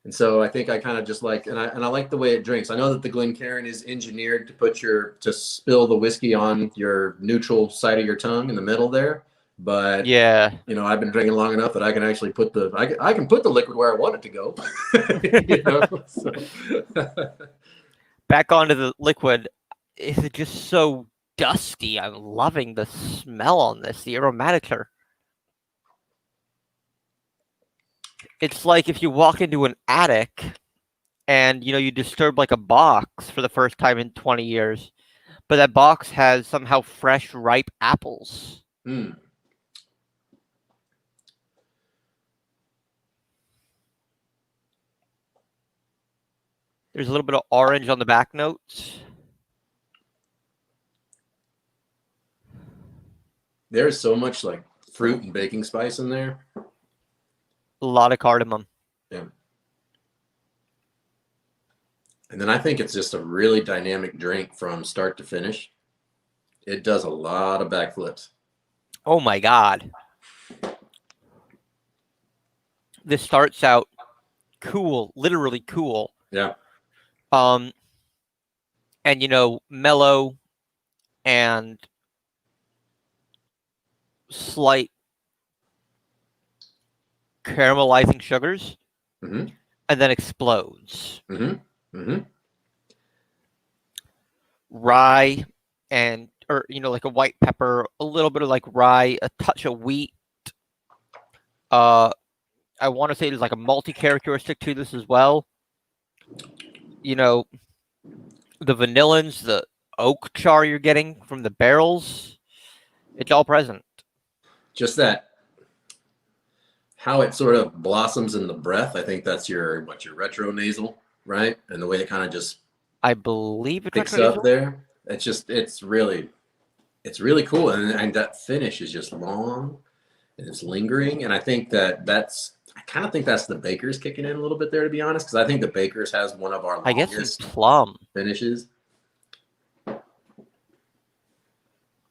And so I think I kind of just like, and I like the way it drinks. I know that the Glencairn is engineered to spill the whiskey on your neutral side of your tongue in the middle there. But yeah, I've been drinking long enough that I can actually I can put the liquid where I want it to go. Back onto the liquid. Is it just so dusty? I'm loving the smell on this. The aromatics are. It's like if you walk into an attic and, you disturb like a box for the first time in 20 years, but that box has somehow fresh, ripe apples. Mm. There's a little bit of orange on the back notes. There's so much like fruit and baking spice in there. A lot of cardamom. Yeah. And then I think it's just a really dynamic drink from start to finish. It does a lot of backflips. Oh my God. This starts out cool, literally cool. Yeah. And mellow and slight caramelizing sugars, mm-hmm. and then explodes. Mm-hmm. Mm-hmm. Rye or like a white pepper, a little bit of like rye, a touch of wheat. I want to say there's like a malty characteristic to this as well. The vanillins, the oak char you're getting from the barrels, it's all present. Just that, how it sort of blossoms in the breath. I think that's your retronasal, right? And the way it kind of just, I believe it picks up there. It's really cool. And that finish is just long and it's lingering. And I think I kind of think that's the Baker's kicking in a little bit there, to be honest, because I think the Baker's has one of our longest plum finishes.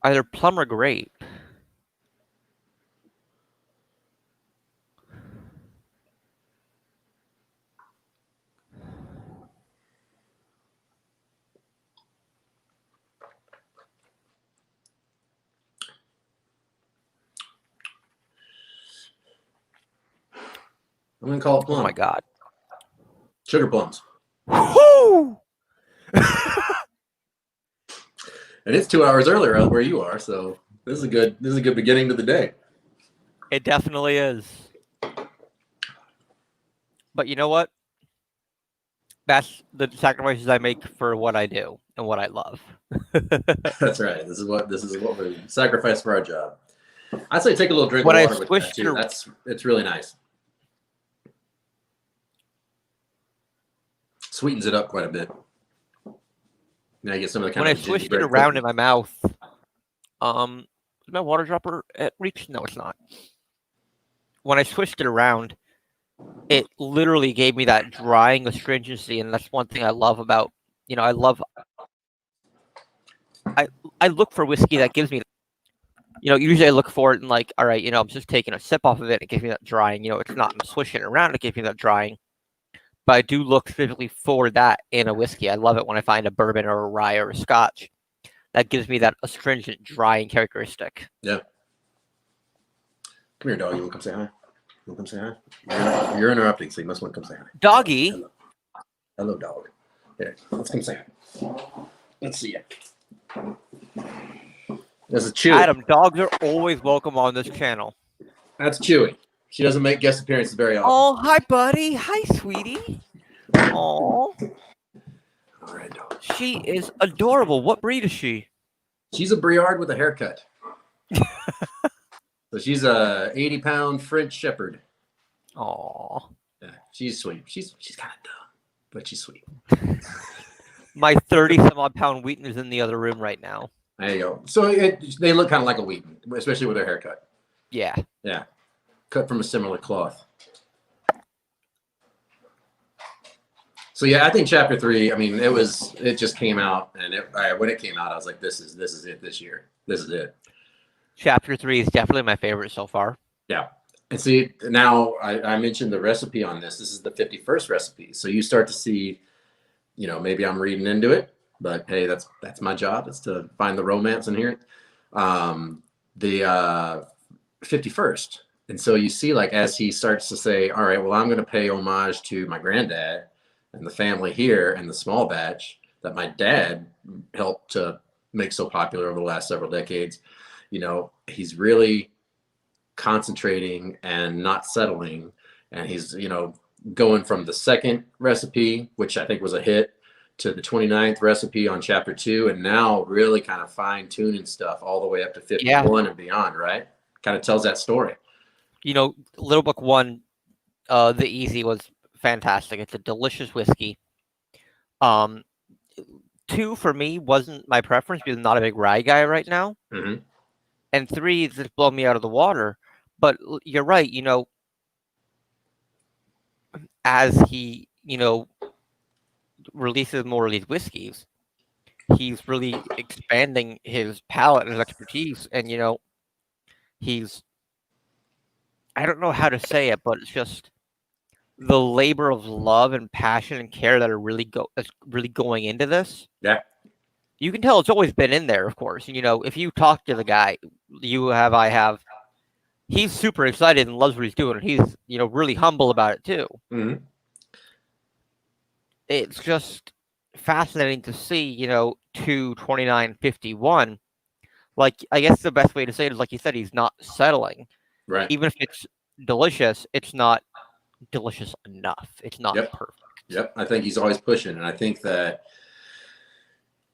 Either plum or grape. I'm going to call it plum. Oh my God. Sugar plums. Woo! And it's 2 hours earlier out where you are, so this is a good beginning to the day. It definitely is. But you know what? That's the sacrifices I make for what I do and what I love. That's right. This is what we sacrifice for our job. I'd say take a little drink When of I water with that switched too. It's really nice. Sweetens it up quite a bit. Now you get some of the kind when I of swished it gingerbread around in cookies. my mouth, is my water dropper at reach? No, it's not. When I swished it around, it literally gave me that drying astringency, and that's one thing I love about, I look for whiskey that gives me, usually I look for it and like, all right, I'm just taking a sip off of it, it gives me that drying, it's not I'm swishing it around, it gives me that drying. But I do look specifically for that in a whiskey. I love it when I find a bourbon or a rye or a scotch that gives me that astringent drying characteristic. Yeah. Come here, dog. You want to come say hi? You want to come say hi? You're interrupting, so you must want to come say hi. Doggy. Hello, hello dog. Here, let's come say hi. Let's see you. There's a Chewy. Adam, dogs are always welcome on this channel. That's Chewy. She doesn't make guest appearances very often. Oh, hi, buddy. Hi, sweetie. Oh. All right, dog. She is adorable. What breed is she? She's a Briard with a haircut. So she's a 80-pound French Shepherd. Oh. Yeah, she's sweet. She's kind of dumb, but she's sweet. My 30-some-odd-pound Wheaton is in the other room right now. There you go. So they look kind of like a Wheaton, especially with their haircut. Yeah. Yeah. Cut from a similar cloth. So yeah, I think chapter 3. I mean, it just came out, and when it came out, I was like, this is it this year. This is it. Chapter 3 is definitely my favorite so far. Yeah, and see now I mentioned the recipe on this. This is the 51st recipe. So you start to see, maybe I'm reading into it, but hey, that's my job. Is to find the romance in here. The 51st. And so you see, like, as he starts to say, all right, well, I'm going to pay homage to my granddad and the family here and the small batch that my dad helped to make so popular over the last several decades. He's really concentrating and not settling. And he's, going from the second recipe, which I think was a hit, to the 29th recipe on chapter 2. And now really kind of fine tuning stuff all the way up to 51 and beyond, right? Kind of tells that story. Little Book 1, the easy was fantastic. It's a delicious whiskey. 2 for me wasn't my preference because I'm not a big rye guy right now. Mm-hmm. And 3 is just blown me out of the water. But you're right, as he, releases more of these whiskeys, he's really expanding his palate and his expertise. And, I don't know how to say it, but it's just the labor of love and passion and care that are really going into this. Yeah. You can tell it's always been in there, of course. If you talk to the guy, I have, he's super excited and loves what he's doing. He's, really humble about it too. Mm-hmm. It's just fascinating to see, 22951. Like, I guess the best way to say it is, like you said, he's not settling. Right. Even if it's delicious, it's not delicious enough. It's not perfect. Yep. I think he's always pushing. And I think that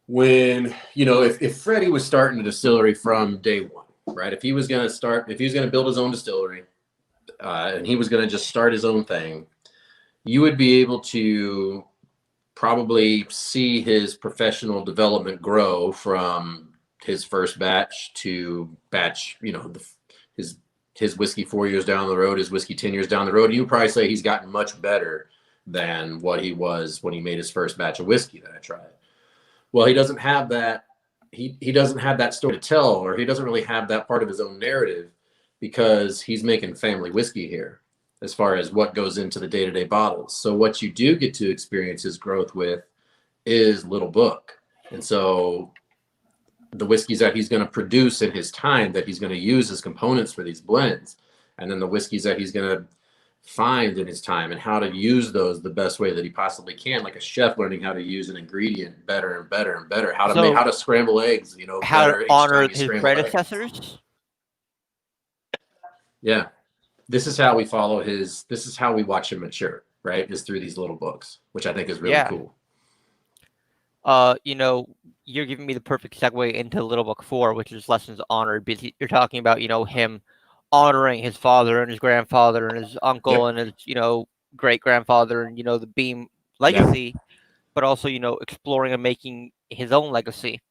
when, if Freddie was starting a distillery from day one, right? If he was going to build his own distillery and he was going to just start his own thing, you would be able to probably see his professional development grow from his first batch to batch, his whiskey 4 years down the road, his whiskey 10 years down the road. You would probably say he's gotten much better than what he was when he made his first batch of whiskey that I tried. Well, he doesn't have that. He doesn't have that story to tell, or he doesn't really have that part of his own narrative because he's making family whiskey here as far as what goes into the day-to-day bottles. So what you do get to experience his growth with is Little Book. And so the whiskeys that he's going to produce in his time that he's going to use as components for these blends, and then the whiskeys that he's going to find in his time and how to use those the best way that he possibly can, like a chef learning how to use an ingredient better and better and better, how to scramble eggs, how to honor his predecessors. Eggs. Yeah, this is how we follow this is how we watch him mature, right? Is through these little books, which I think is really cool. you're giving me the perfect segue into Little Book 4, which is Lessons Honored, because you're talking about, him honoring his father and his grandfather and his uncle Yep. and his, great grandfather and, the Beam Yeah. legacy, but also, exploring and making his own legacy.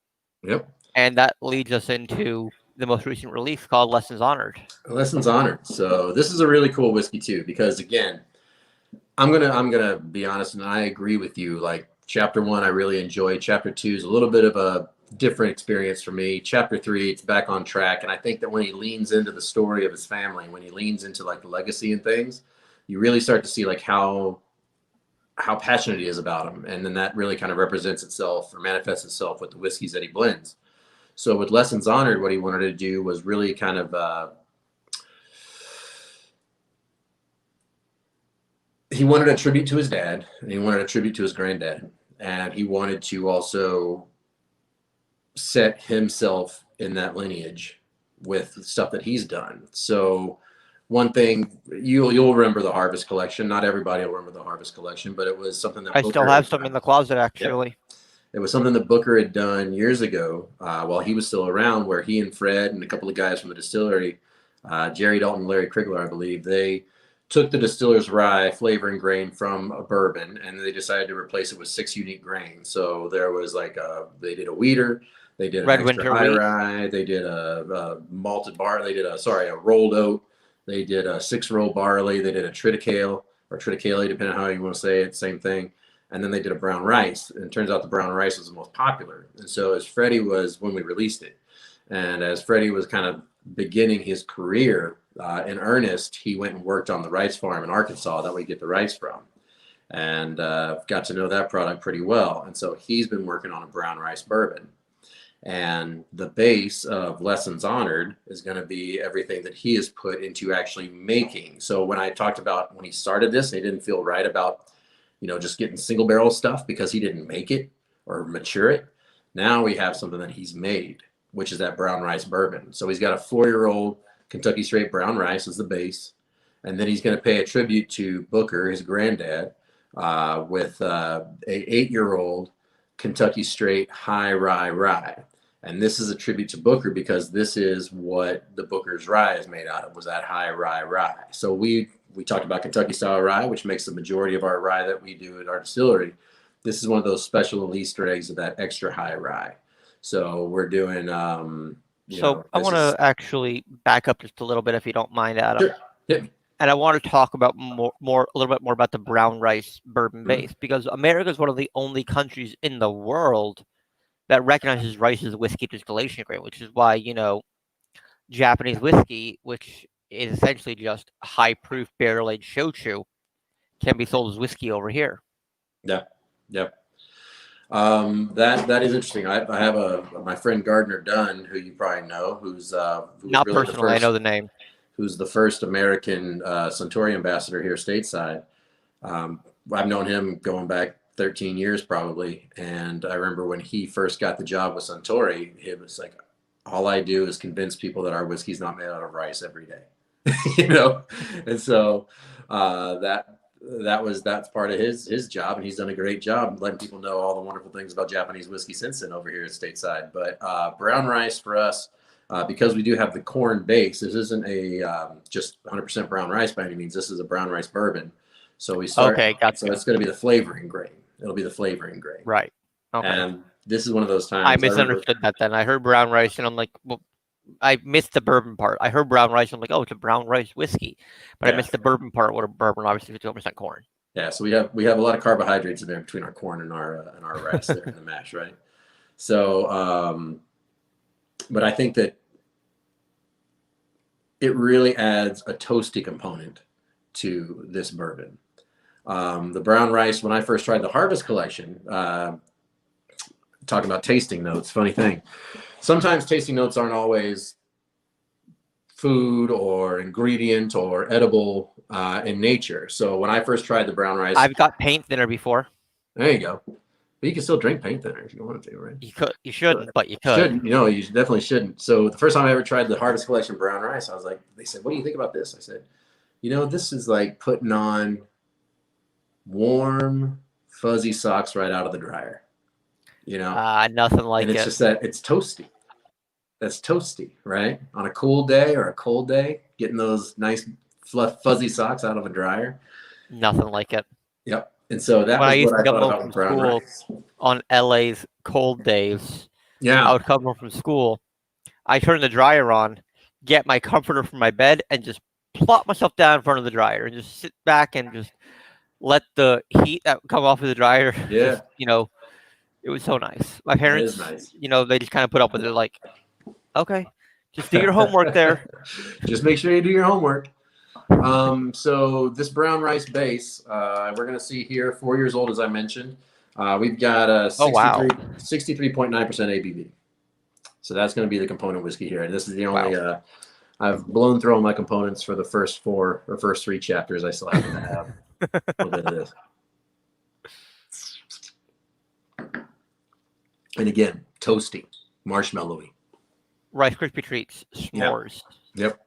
Yep. And that leads us into the most recent release called Lessons Honored. Lessons Honored. So this is a really cool whiskey too, because again, I'm gonna be honest, and I agree with you. Like chapter 1, I really enjoyed. Chapter 2 is a little bit of a different experience for me. Chapter 3, it's back on track, and I think that when he leans into the story of his family, when he leans into like the legacy and things, you really start to see like how passionate he is about them, and then that really kind of represents itself or manifests itself with the whiskeys that he blends. So with Lessons Honored, what he wanted to do was really kind of he wanted a tribute to his dad, and he wanted a tribute to his granddad, and he wanted to also set himself in that lineage with stuff that he's done. So one thing you'll remember the Harvest Collection. Not everybody will remember the Harvest Collection, but it was something that I still Booker have had some in done. the closet, Yep. actually. It was something that Booker had done years ago while he was still around, where he and Fred and a couple of guys from the distillery, Jerry Dalton and Larry Krigler, I believe, they took the distiller's rye flavoring grain from a bourbon, and they decided to replace it with 6 unique grains. So there was like they did a wheater, they did an Red extra Winter high Wheat. rye, they did a malted bar, they did a rolled oat, they did a 6-row barley, they did a triticale or triticale, depending on how you want to say it, same thing. And then they did a brown rice, and it turns out the brown rice was the most popular. And so as Freddie was when we released it, and as Freddie was kind of beginning his career in earnest, he went and worked on the rice farm in Arkansas that we get the rice from, and got to know that product pretty well. And so he's been working on a brown rice bourbon. And the base of Lessons Honored is going to be everything that he has put into actually making. So when I talked about when he started this, he didn't feel right about, just getting single barrel stuff because he didn't make it or mature it. Now we have something that he's made, which is that brown rice bourbon. So he's got a 4-year-old Kentucky straight brown rice as the base. And then he's going to pay a tribute to Booker, his granddad, with a 8-year-old Kentucky straight high rye. And this is a tribute to Booker because this is what the Booker's rye is made out of, was that high rye. So we talked about Kentucky style rye, which makes the majority of our rye that we do at our distillery. This is one of those special little Easter eggs of that extra high rye. So we're doing, So I want to actually back up just a little bit, if you don't mind, Adam. Sure. Hit me. And I want to talk about a little bit more about the brown rice bourbon base, because America is one of the only countries in the world that recognizes rice as a whiskey distillation grain, which is why, Japanese whiskey, which is essentially just high proof barrel aged shochu, can be sold as whiskey over here. Yeah. Yep. That is interesting. I have my friend Gardner Dunn, who you probably know, who's not really personally, I know the name. Who's the first American Suntory ambassador here stateside. I've known him going back 13 years probably, and I remember when he first got the job with Suntory, it was like, all I do is convince people that our whiskey's not made out of rice every day, and so that's part of his job, and he's done a great job letting people know all the wonderful things about Japanese whiskey since then over here at stateside. But brown rice for us, because we do have the corn base, this isn't a just 100% brown rice by any means. This is a brown rice bourbon. So we start. Okay, gotcha. So it's going to be the flavoring grain. It'll be the flavoring grain. Right. Okay. And this is one of those times. I misunderstood that then. I heard brown rice, and I'm like, well, I missed the bourbon part. I heard brown rice, and I'm like, oh, it's a brown rice whiskey. But I missed the bourbon part, where bourbon obviously is 50% corn. Yeah, so we have a lot of carbohydrates in there between our corn and our rice there in the mash, right? So, but I think that it really adds a toasty component to this bourbon. The brown rice, when I first tried the Harvest Collection, talking about tasting notes, funny thing. Sometimes tasting notes aren't always food or ingredient or edible in nature. So when I first tried the brown rice, I've got paint thinner before. There you go. But you can still drink paint thinner if you want to, right? You shouldn't, but you could. You definitely shouldn't. So the first time I ever tried the Harvest Collection brown rice, I was like, they said, what do you think about this? I said, this is like putting on warm, fuzzy socks right out of the dryer. you know, Nothing like and it's it. just that it's toasty. That's toasty, right? On a cool day or a cold day, getting those nice fuzzy socks out of a dryer. Nothing like it. Yep. And so that When I was used what to I come thought home about from with brown school rice. on LA's cold days, I Yeah. would come home from school. I turn the dryer on, get my comforter from my bed, and just plop myself down in front of the dryer and just sit back and just let the heat that would come off of the dryer Yeah. just, it was so nice. My That is parents, nice. they just kind of put up with it like, okay, just do your homework there. Just make sure you do your homework. So this brown rice base, we're going to see here, 4 years old, as I mentioned. We've got a Oh, wow. 63.9% ABV. So that's going to be the component whiskey here. And this is the only, Wow. I've blown through all my components for the first three chapters. I still happen to have a little bit of this. And again, toasty, marshmallowy. Rice Krispie treats, s'mores. Yep.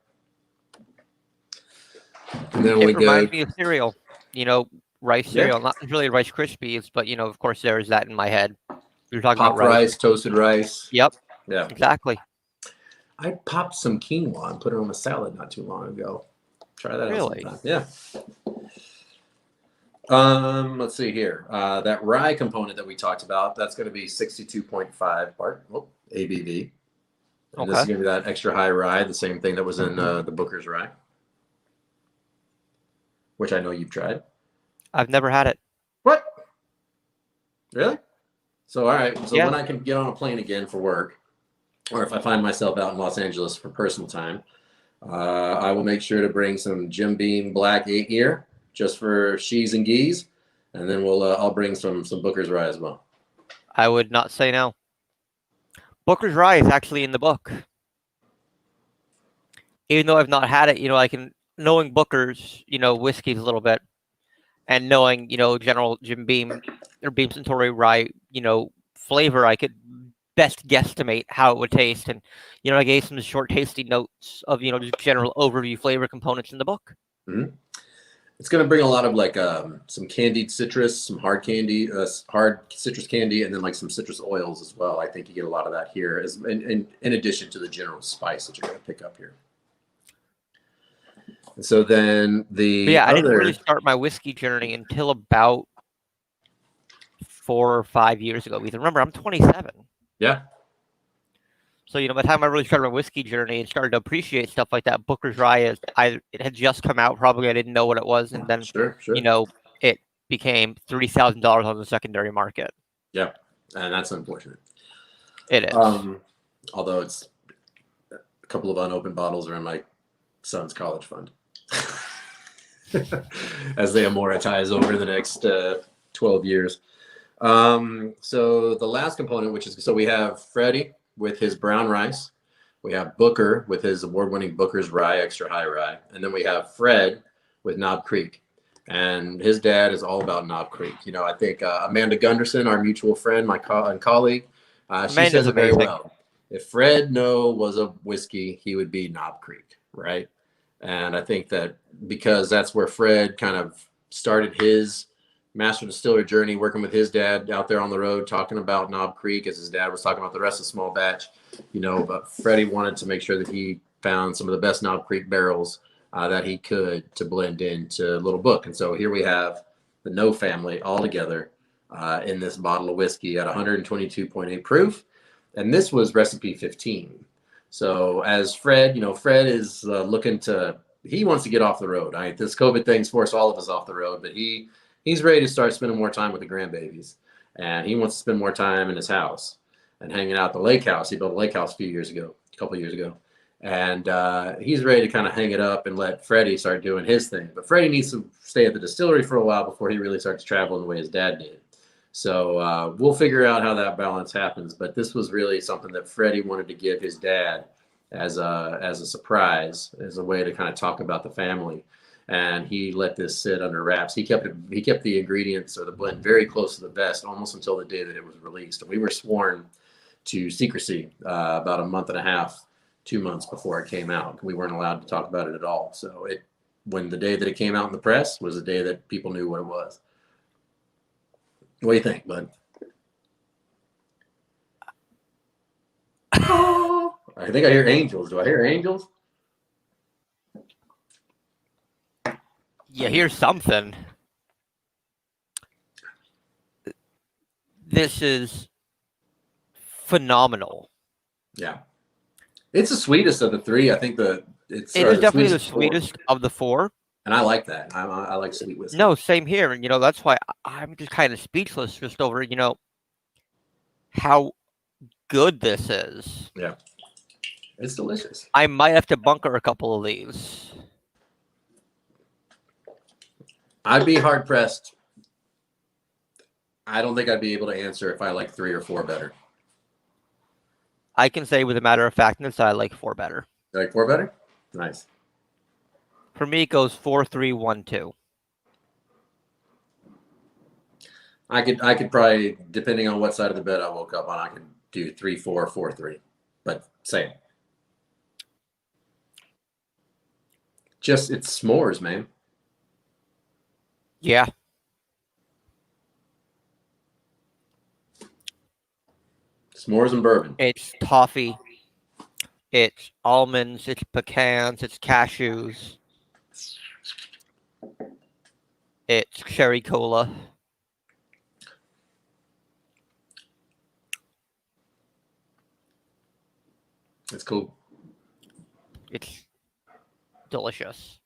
And then It we go. reminds me of cereal, rice cereal. Not really Rice Krispies, but, of course, there is that in my head. You're talking about Popped rice, toasted rice. Yep. Yeah. Exactly. I popped some quinoa and put it on a salad not too long ago. Try that out sometime. Yeah. Let's see here. That rye component that we talked about, that's going to be 62.5 ABV. And this is going to be that extra high rye, the same thing that was in the Booker's rye, which I know you've tried. I've never had it. What? Really? So, all right. So Yeah. when I can get on a plane again for work, or if I find myself out in Los Angeles for personal time, I will make sure to bring some Jim Beam Black 8-year just for she's and geese, and then I'll bring some Booker's rye as well. I would not say no. Booker's rye is actually in the book. Even though I've not had it, I can, knowing Booker's, whiskeys a little bit, and knowing, General Jim Beam or Beam Suntory rye, flavor, I could best guesstimate how it would taste. And, I gave some short tasty notes of, just general overview flavor components in the book. Mm-hmm. It's going to bring a lot of like some candied citrus, some hard candy, hard citrus candy, and then like some citrus oils as well. I think you get a lot of that here, in addition to the general spice that you're going to pick up here. So then I didn't really start my whiskey journey until about 4 or 5 years ago. Because remember, I'm 27. Yeah. So, by the time I really started my whiskey journey and started to appreciate stuff like that, Booker's Rye, it had just come out. Probably I didn't know what it was. And then, sure. It became $30,000 on the secondary market. Yeah. And that's unfortunate. It is. Although it's a couple of unopened bottles are in my son's college fund. As they amortize over the next 12 years. So the last component, so we have Freddie with his brown rice. We have Booker with his award-winning Booker's Rye, extra high rye. And then we have Fred with Knob Creek. And his dad is all about Knob Creek. I think Amanda Gunderson, our mutual friend, my colleague, she says it very well. If Fred Noe was a whiskey, he would be Knob Creek, right? And I think that because that's where Fred kind of started his Master Distiller journey, working with his dad out there on the road, talking about Knob Creek as his dad was talking about the rest of Small Batch, but Freddie wanted to make sure that he found some of the best Knob Creek barrels that he could to blend into Little Book. And so here we have the Noe family all together in this bottle of whiskey at 122.8 proof. And this was recipe 15. So as Fred, Fred is he wants to get off the road. This COVID thing's forced all of us off the road, but he's ready to start spending more time with the grandbabies. And he wants to spend more time in his house and hanging out at the lake house. He built a lake house a couple of years ago. And he's ready to kind of hang it up and let Freddie start doing his thing. But Freddie needs to stay at the distillery for a while before he really starts traveling the way his dad did. So we'll figure out how that balance happens. But this was really something that Freddie wanted to give his dad as a surprise, as a way to kind of talk about the family. And he let this sit under wraps. He kept the ingredients or the blend very close to the vest almost until the day that it was released. And we were sworn to secrecy about a month and a half, 2 months before it came out. We weren't allowed to talk about it at all. So when the day that it came out in the press was the day that people knew what it was. What do you think, bud? Oh, I think I hear angels. Do I hear angels? You hear something. This is phenomenal. Yeah. It's the sweetest of the three. I think it is definitely the sweetest of the four. And I like that. I like sweet whiskey. No, same here. And, that's why I'm just kind of speechless just over, how good this is. Yeah. It's delicious. I might have to bunker a couple of these. I'd be hard pressed. I don't think I'd be able to answer if I like 3 or 4 better. I can say with a matter of factness, I like 4 better. You like 4 better? Nice. For me, it goes 4, 3, 1, 2. I could probably, depending on what side of the bed I woke up on, I could do 3, 4, 4, 3. But same. Just, it's s'mores, man. Yeah. S'mores and bourbon. It's toffee. It's almonds. It's pecans. It's cashews. It's cherry cola. It's cool. It's delicious.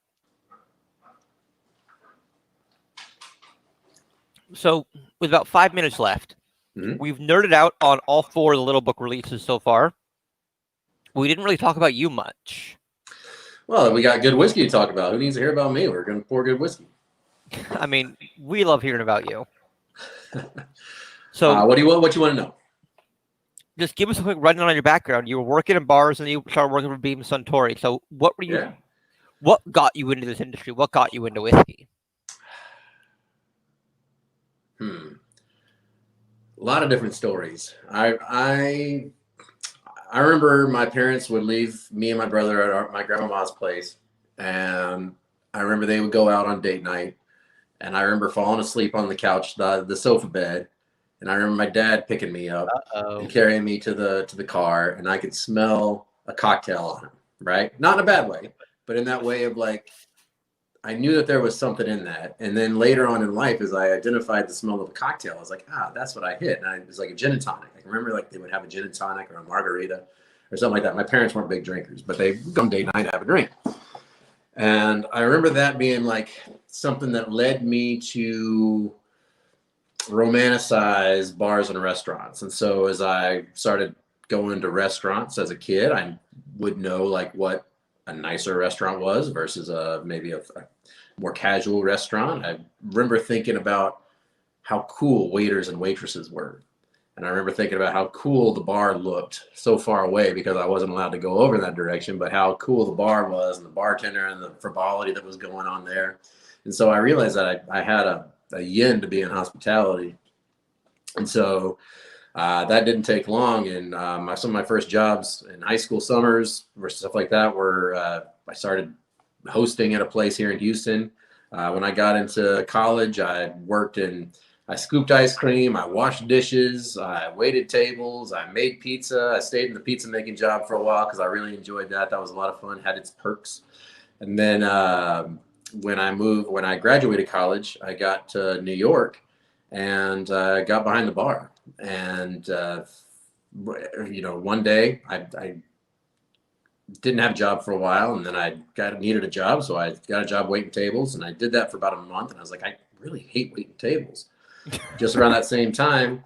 So, with about 5 minutes left, we've nerded out on all 4 of the Little Book releases so far. We didn't really talk about you much. Well, we got good whiskey to talk about. Who needs to hear about me? We're going to pour good whiskey. I mean, we love hearing about you. So, what you want to know? Just give us a quick rundown on your background. You were working in bars and you started working for Bourbon Suntory. So, what were you? Yeah. What got you into this industry? What got you into whiskey? A lot of different stories. I remember my parents would leave me and my brother at my grandma's place, and I remember they would go out on date night, and I remember falling asleep on the couch, the sofa bed, and I remember my dad picking me up and carrying me to the car, and I could smell a cocktail on him, right? Not in a bad way, but in that way of like, I knew that there was something in that. And then later on in life, as I identified the smell of a cocktail, I was like, that's what I hit. And it was like a gin and tonic. I remember like they would have a gin and tonic or a margarita or something like that. My parents weren't big drinkers, but they would go on date night and have a drink. And I remember that being like something that led me to romanticize bars and restaurants. And so as I started going to restaurants as a kid, I would know like what a nicer restaurant was versus maybe a more casual restaurant. I remember thinking about how cool waiters and waitresses were. And I remember thinking about how cool the bar looked so far away because I wasn't allowed to go over in that direction, but how cool the bar was and the bartender and the frivolity that was going on there. And so I realized that I had a yin to be in hospitality. And so that didn't take long. And some of my first jobs in high school summers or stuff like that were I started hosting at a place here in Houston. When I got into college, I scooped ice cream, I washed dishes, I waited tables, I made pizza. I stayed in the pizza making job for a while because I really enjoyed that. That was a lot of fun, had its perks. And then when I graduated college, I got to New York and got behind the bar. And one day I didn't have a job for a while, and then I needed a job, so I got a job waiting tables, and I did that for about a month. And I was like, I really hate waiting tables. Just around that same time,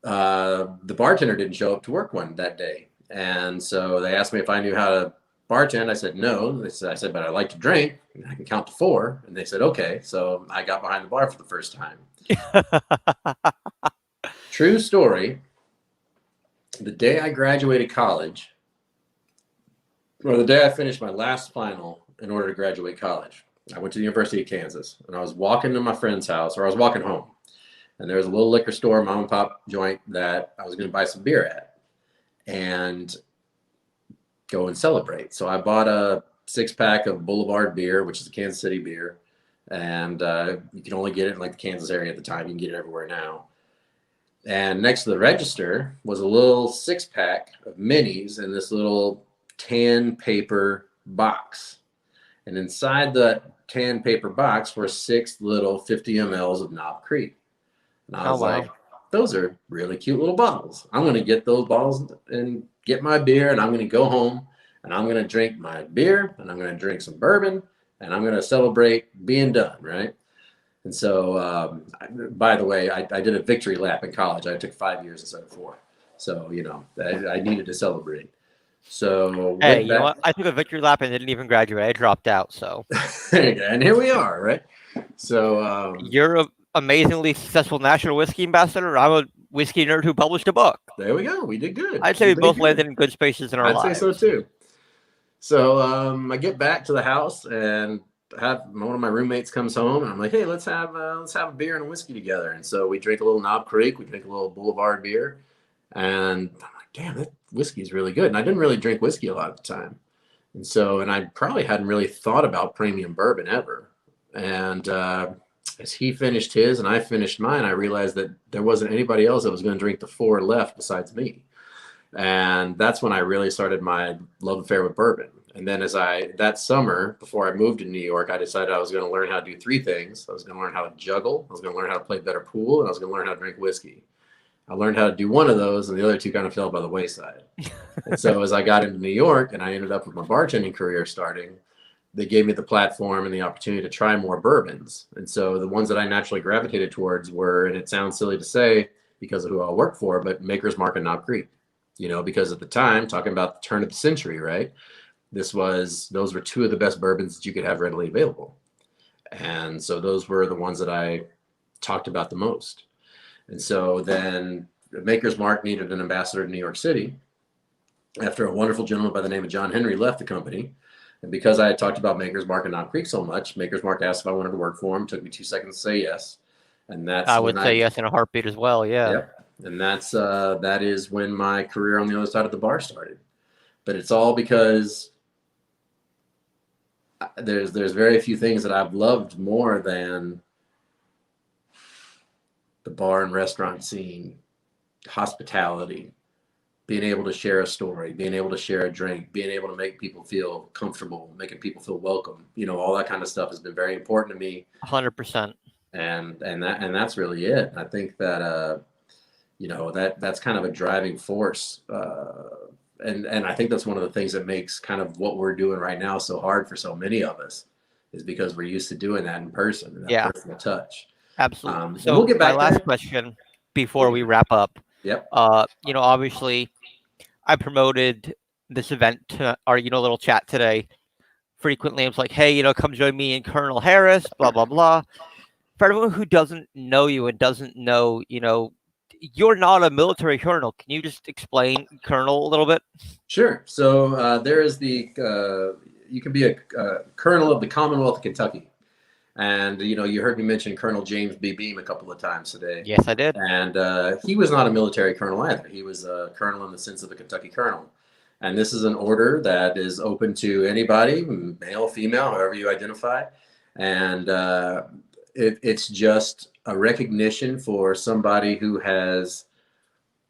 the bartender didn't show up to work that day, and so they asked me if I knew how to bartend. I said no. I said, but I like to drink, and I can count to 4. And they said, okay. So I got behind the bar for the first time. True story. The day I graduated college, or the day I finished my last final in order to graduate college, I went to the University of Kansas, and I was walking to my friend's house, or I was walking home, and there was a little liquor store, mom and pop joint that I was going to buy some beer at and go and celebrate. So I bought a 6-pack of Boulevard beer, which is a Kansas City beer, and you can only get it in like the Kansas area at the time. You can get it everywhere now. And next to the register was a little 6-pack of minis in this little tan paper box. And inside the tan paper box were 6 little 50 mLs of Knob Creek. And I Oh, was wow. like, those are really cute little bottles. I'm going to get those bottles and get my beer, and I'm going to go home, and I'm going to drink my beer, and I'm going to drink some bourbon, and I'm going to celebrate being done, right? And so, by the way, I did a victory lap in college. I took 5 years instead of 4. So, I needed to celebrate. So Hey, went you know back, what? I took a victory lap and didn't even graduate. I dropped out. So and here we are, right? So, you're an amazingly successful national whiskey ambassador. I'm a whiskey nerd who published a book. there we go. We did good. I'd say we both landed in good spaces in our I'd say lives. so too. So I get back to the house and have one of my roommates comes home, and I'm like, hey, let's have a beer and a whiskey together. And so we drink a little Knob Creek, we drink a little Boulevard beer, and I'm like, damn, that whiskey is really good. And I didn't really drink whiskey a lot at the time, and I probably hadn't really thought about premium bourbon ever. And as he finished his and I finished mine, I realized that there wasn't anybody else that was going to drink the 4 left besides me. And that's when I really started my love affair with bourbon. And then that summer, before I moved to New York, I decided I was going to learn how to do 3 things. I was going to learn how to juggle, I was going to learn how to play better pool, and I was going to learn how to drink whiskey. I learned how to do one of those, and the other 2 kind of fell by the wayside. And so as I got into New York and I ended up with my bartending career starting, they gave me the platform and the opportunity to try more bourbons. And so the ones that I naturally gravitated towards were, and it sounds silly to say because of who I work for, but Maker's Mark and Knob Creek. Because at the time, talking about the turn of the century, right? Those were 2 of the best bourbons that you could have readily available. And so those were the ones that I talked about the most. And so then Maker's Mark needed an ambassador to New York City after a wonderful gentleman by the name of John Henry left the company. And because I had talked about Maker's Mark and Knob Creek so much, Maker's Mark asked if I wanted to work for him. It took me 2 seconds to say yes. And that's I when would say yes in a heartbeat as well. Yeah. Yep. And that is when my career on the other side of the bar started. But it's all because there's very few things that I've loved more than the bar and restaurant scene, hospitality, being able to share a story, being able to share a drink, being able to make people feel comfortable, making people feel welcome. All that kind of stuff has been very important to me. 100%. And that's really it. I think that that's kind of a driving force. And I think that's one of the things that makes kind of what we're doing right now so hard for so many of us, is because we're used to doing that in person, and that personal touch. Absolutely. So we'll get back my last there. question before we wrap up. Yep. Obviously, I promoted this event to our little chat today. Frequently, it's like, hey, come join me and Colonel Harris, blah blah blah. For everyone who doesn't know you and doesn't know, you're not a military colonel. Can you just explain colonel a little bit? Sure. So there is you can be a colonel of the Commonwealth of Kentucky. And, you heard me mention Colonel James B. Beam a couple of times today. Yes, I did. And he was not a military colonel either. He was a colonel in the sense of a Kentucky colonel. And this is an order that is open to anybody, male, female, however you identify. And it's just a recognition for somebody who has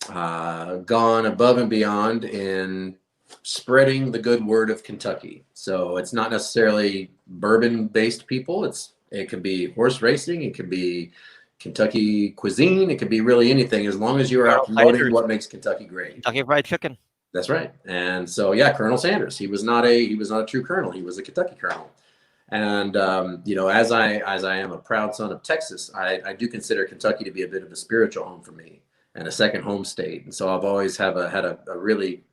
gone above and beyond in spreading the good word of Kentucky. So it's not necessarily bourbon-based people. It can be horse racing. It can be Kentucky cuisine. It can be really anything, as long as you are out promoting what makes Kentucky great. Kentucky Fried Chicken. That's right. And so, yeah, Colonel Sanders. He was not a true colonel. He was a Kentucky colonel. And as I am a proud son of Texas, I do consider Kentucky to be a bit of a spiritual home for me and a second home state. And so I've always had a really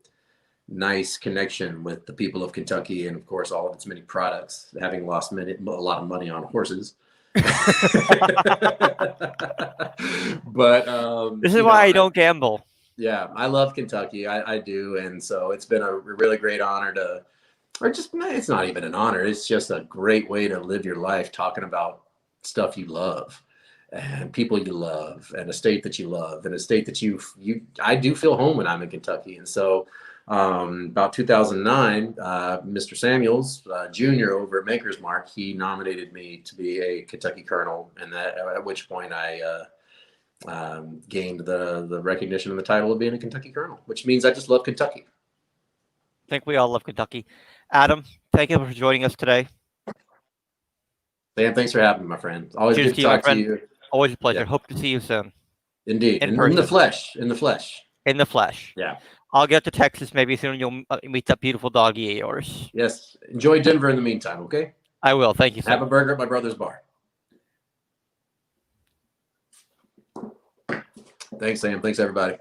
nice connection with the people of Kentucky, and of course all of its many products, having lost a lot of money on horses. But this is why I don't gamble. Yeah, I love Kentucky. I do. And so it's been a really great honor it's not even an honor. It's just a great way to live your life, talking about stuff you love and people you love and a state that you love and a state that I do feel home when I'm in Kentucky. And so about 2009, Mr. Samuels Jr. over at Maker's Mark, he nominated me to be a Kentucky colonel, and at which point I gained the recognition and the title of being a Kentucky Colonel, which means I just love Kentucky. I think we all love Kentucky. Adam, thank you for joining us today. Dan, thanks for having me, my friend. Always Cheers good to talk to you. Always a pleasure. Yeah. Hope to see you soon. Indeed. In In the flesh. In the flesh. In the flesh. Yeah. I'll get to Texas maybe soon. You'll meet that beautiful doggy of yours. Yes. Enjoy Denver in the meantime, okay? I will. Thank you, sir. Have a burger at my brother's bar. Thanks, Sam. Thanks, everybody.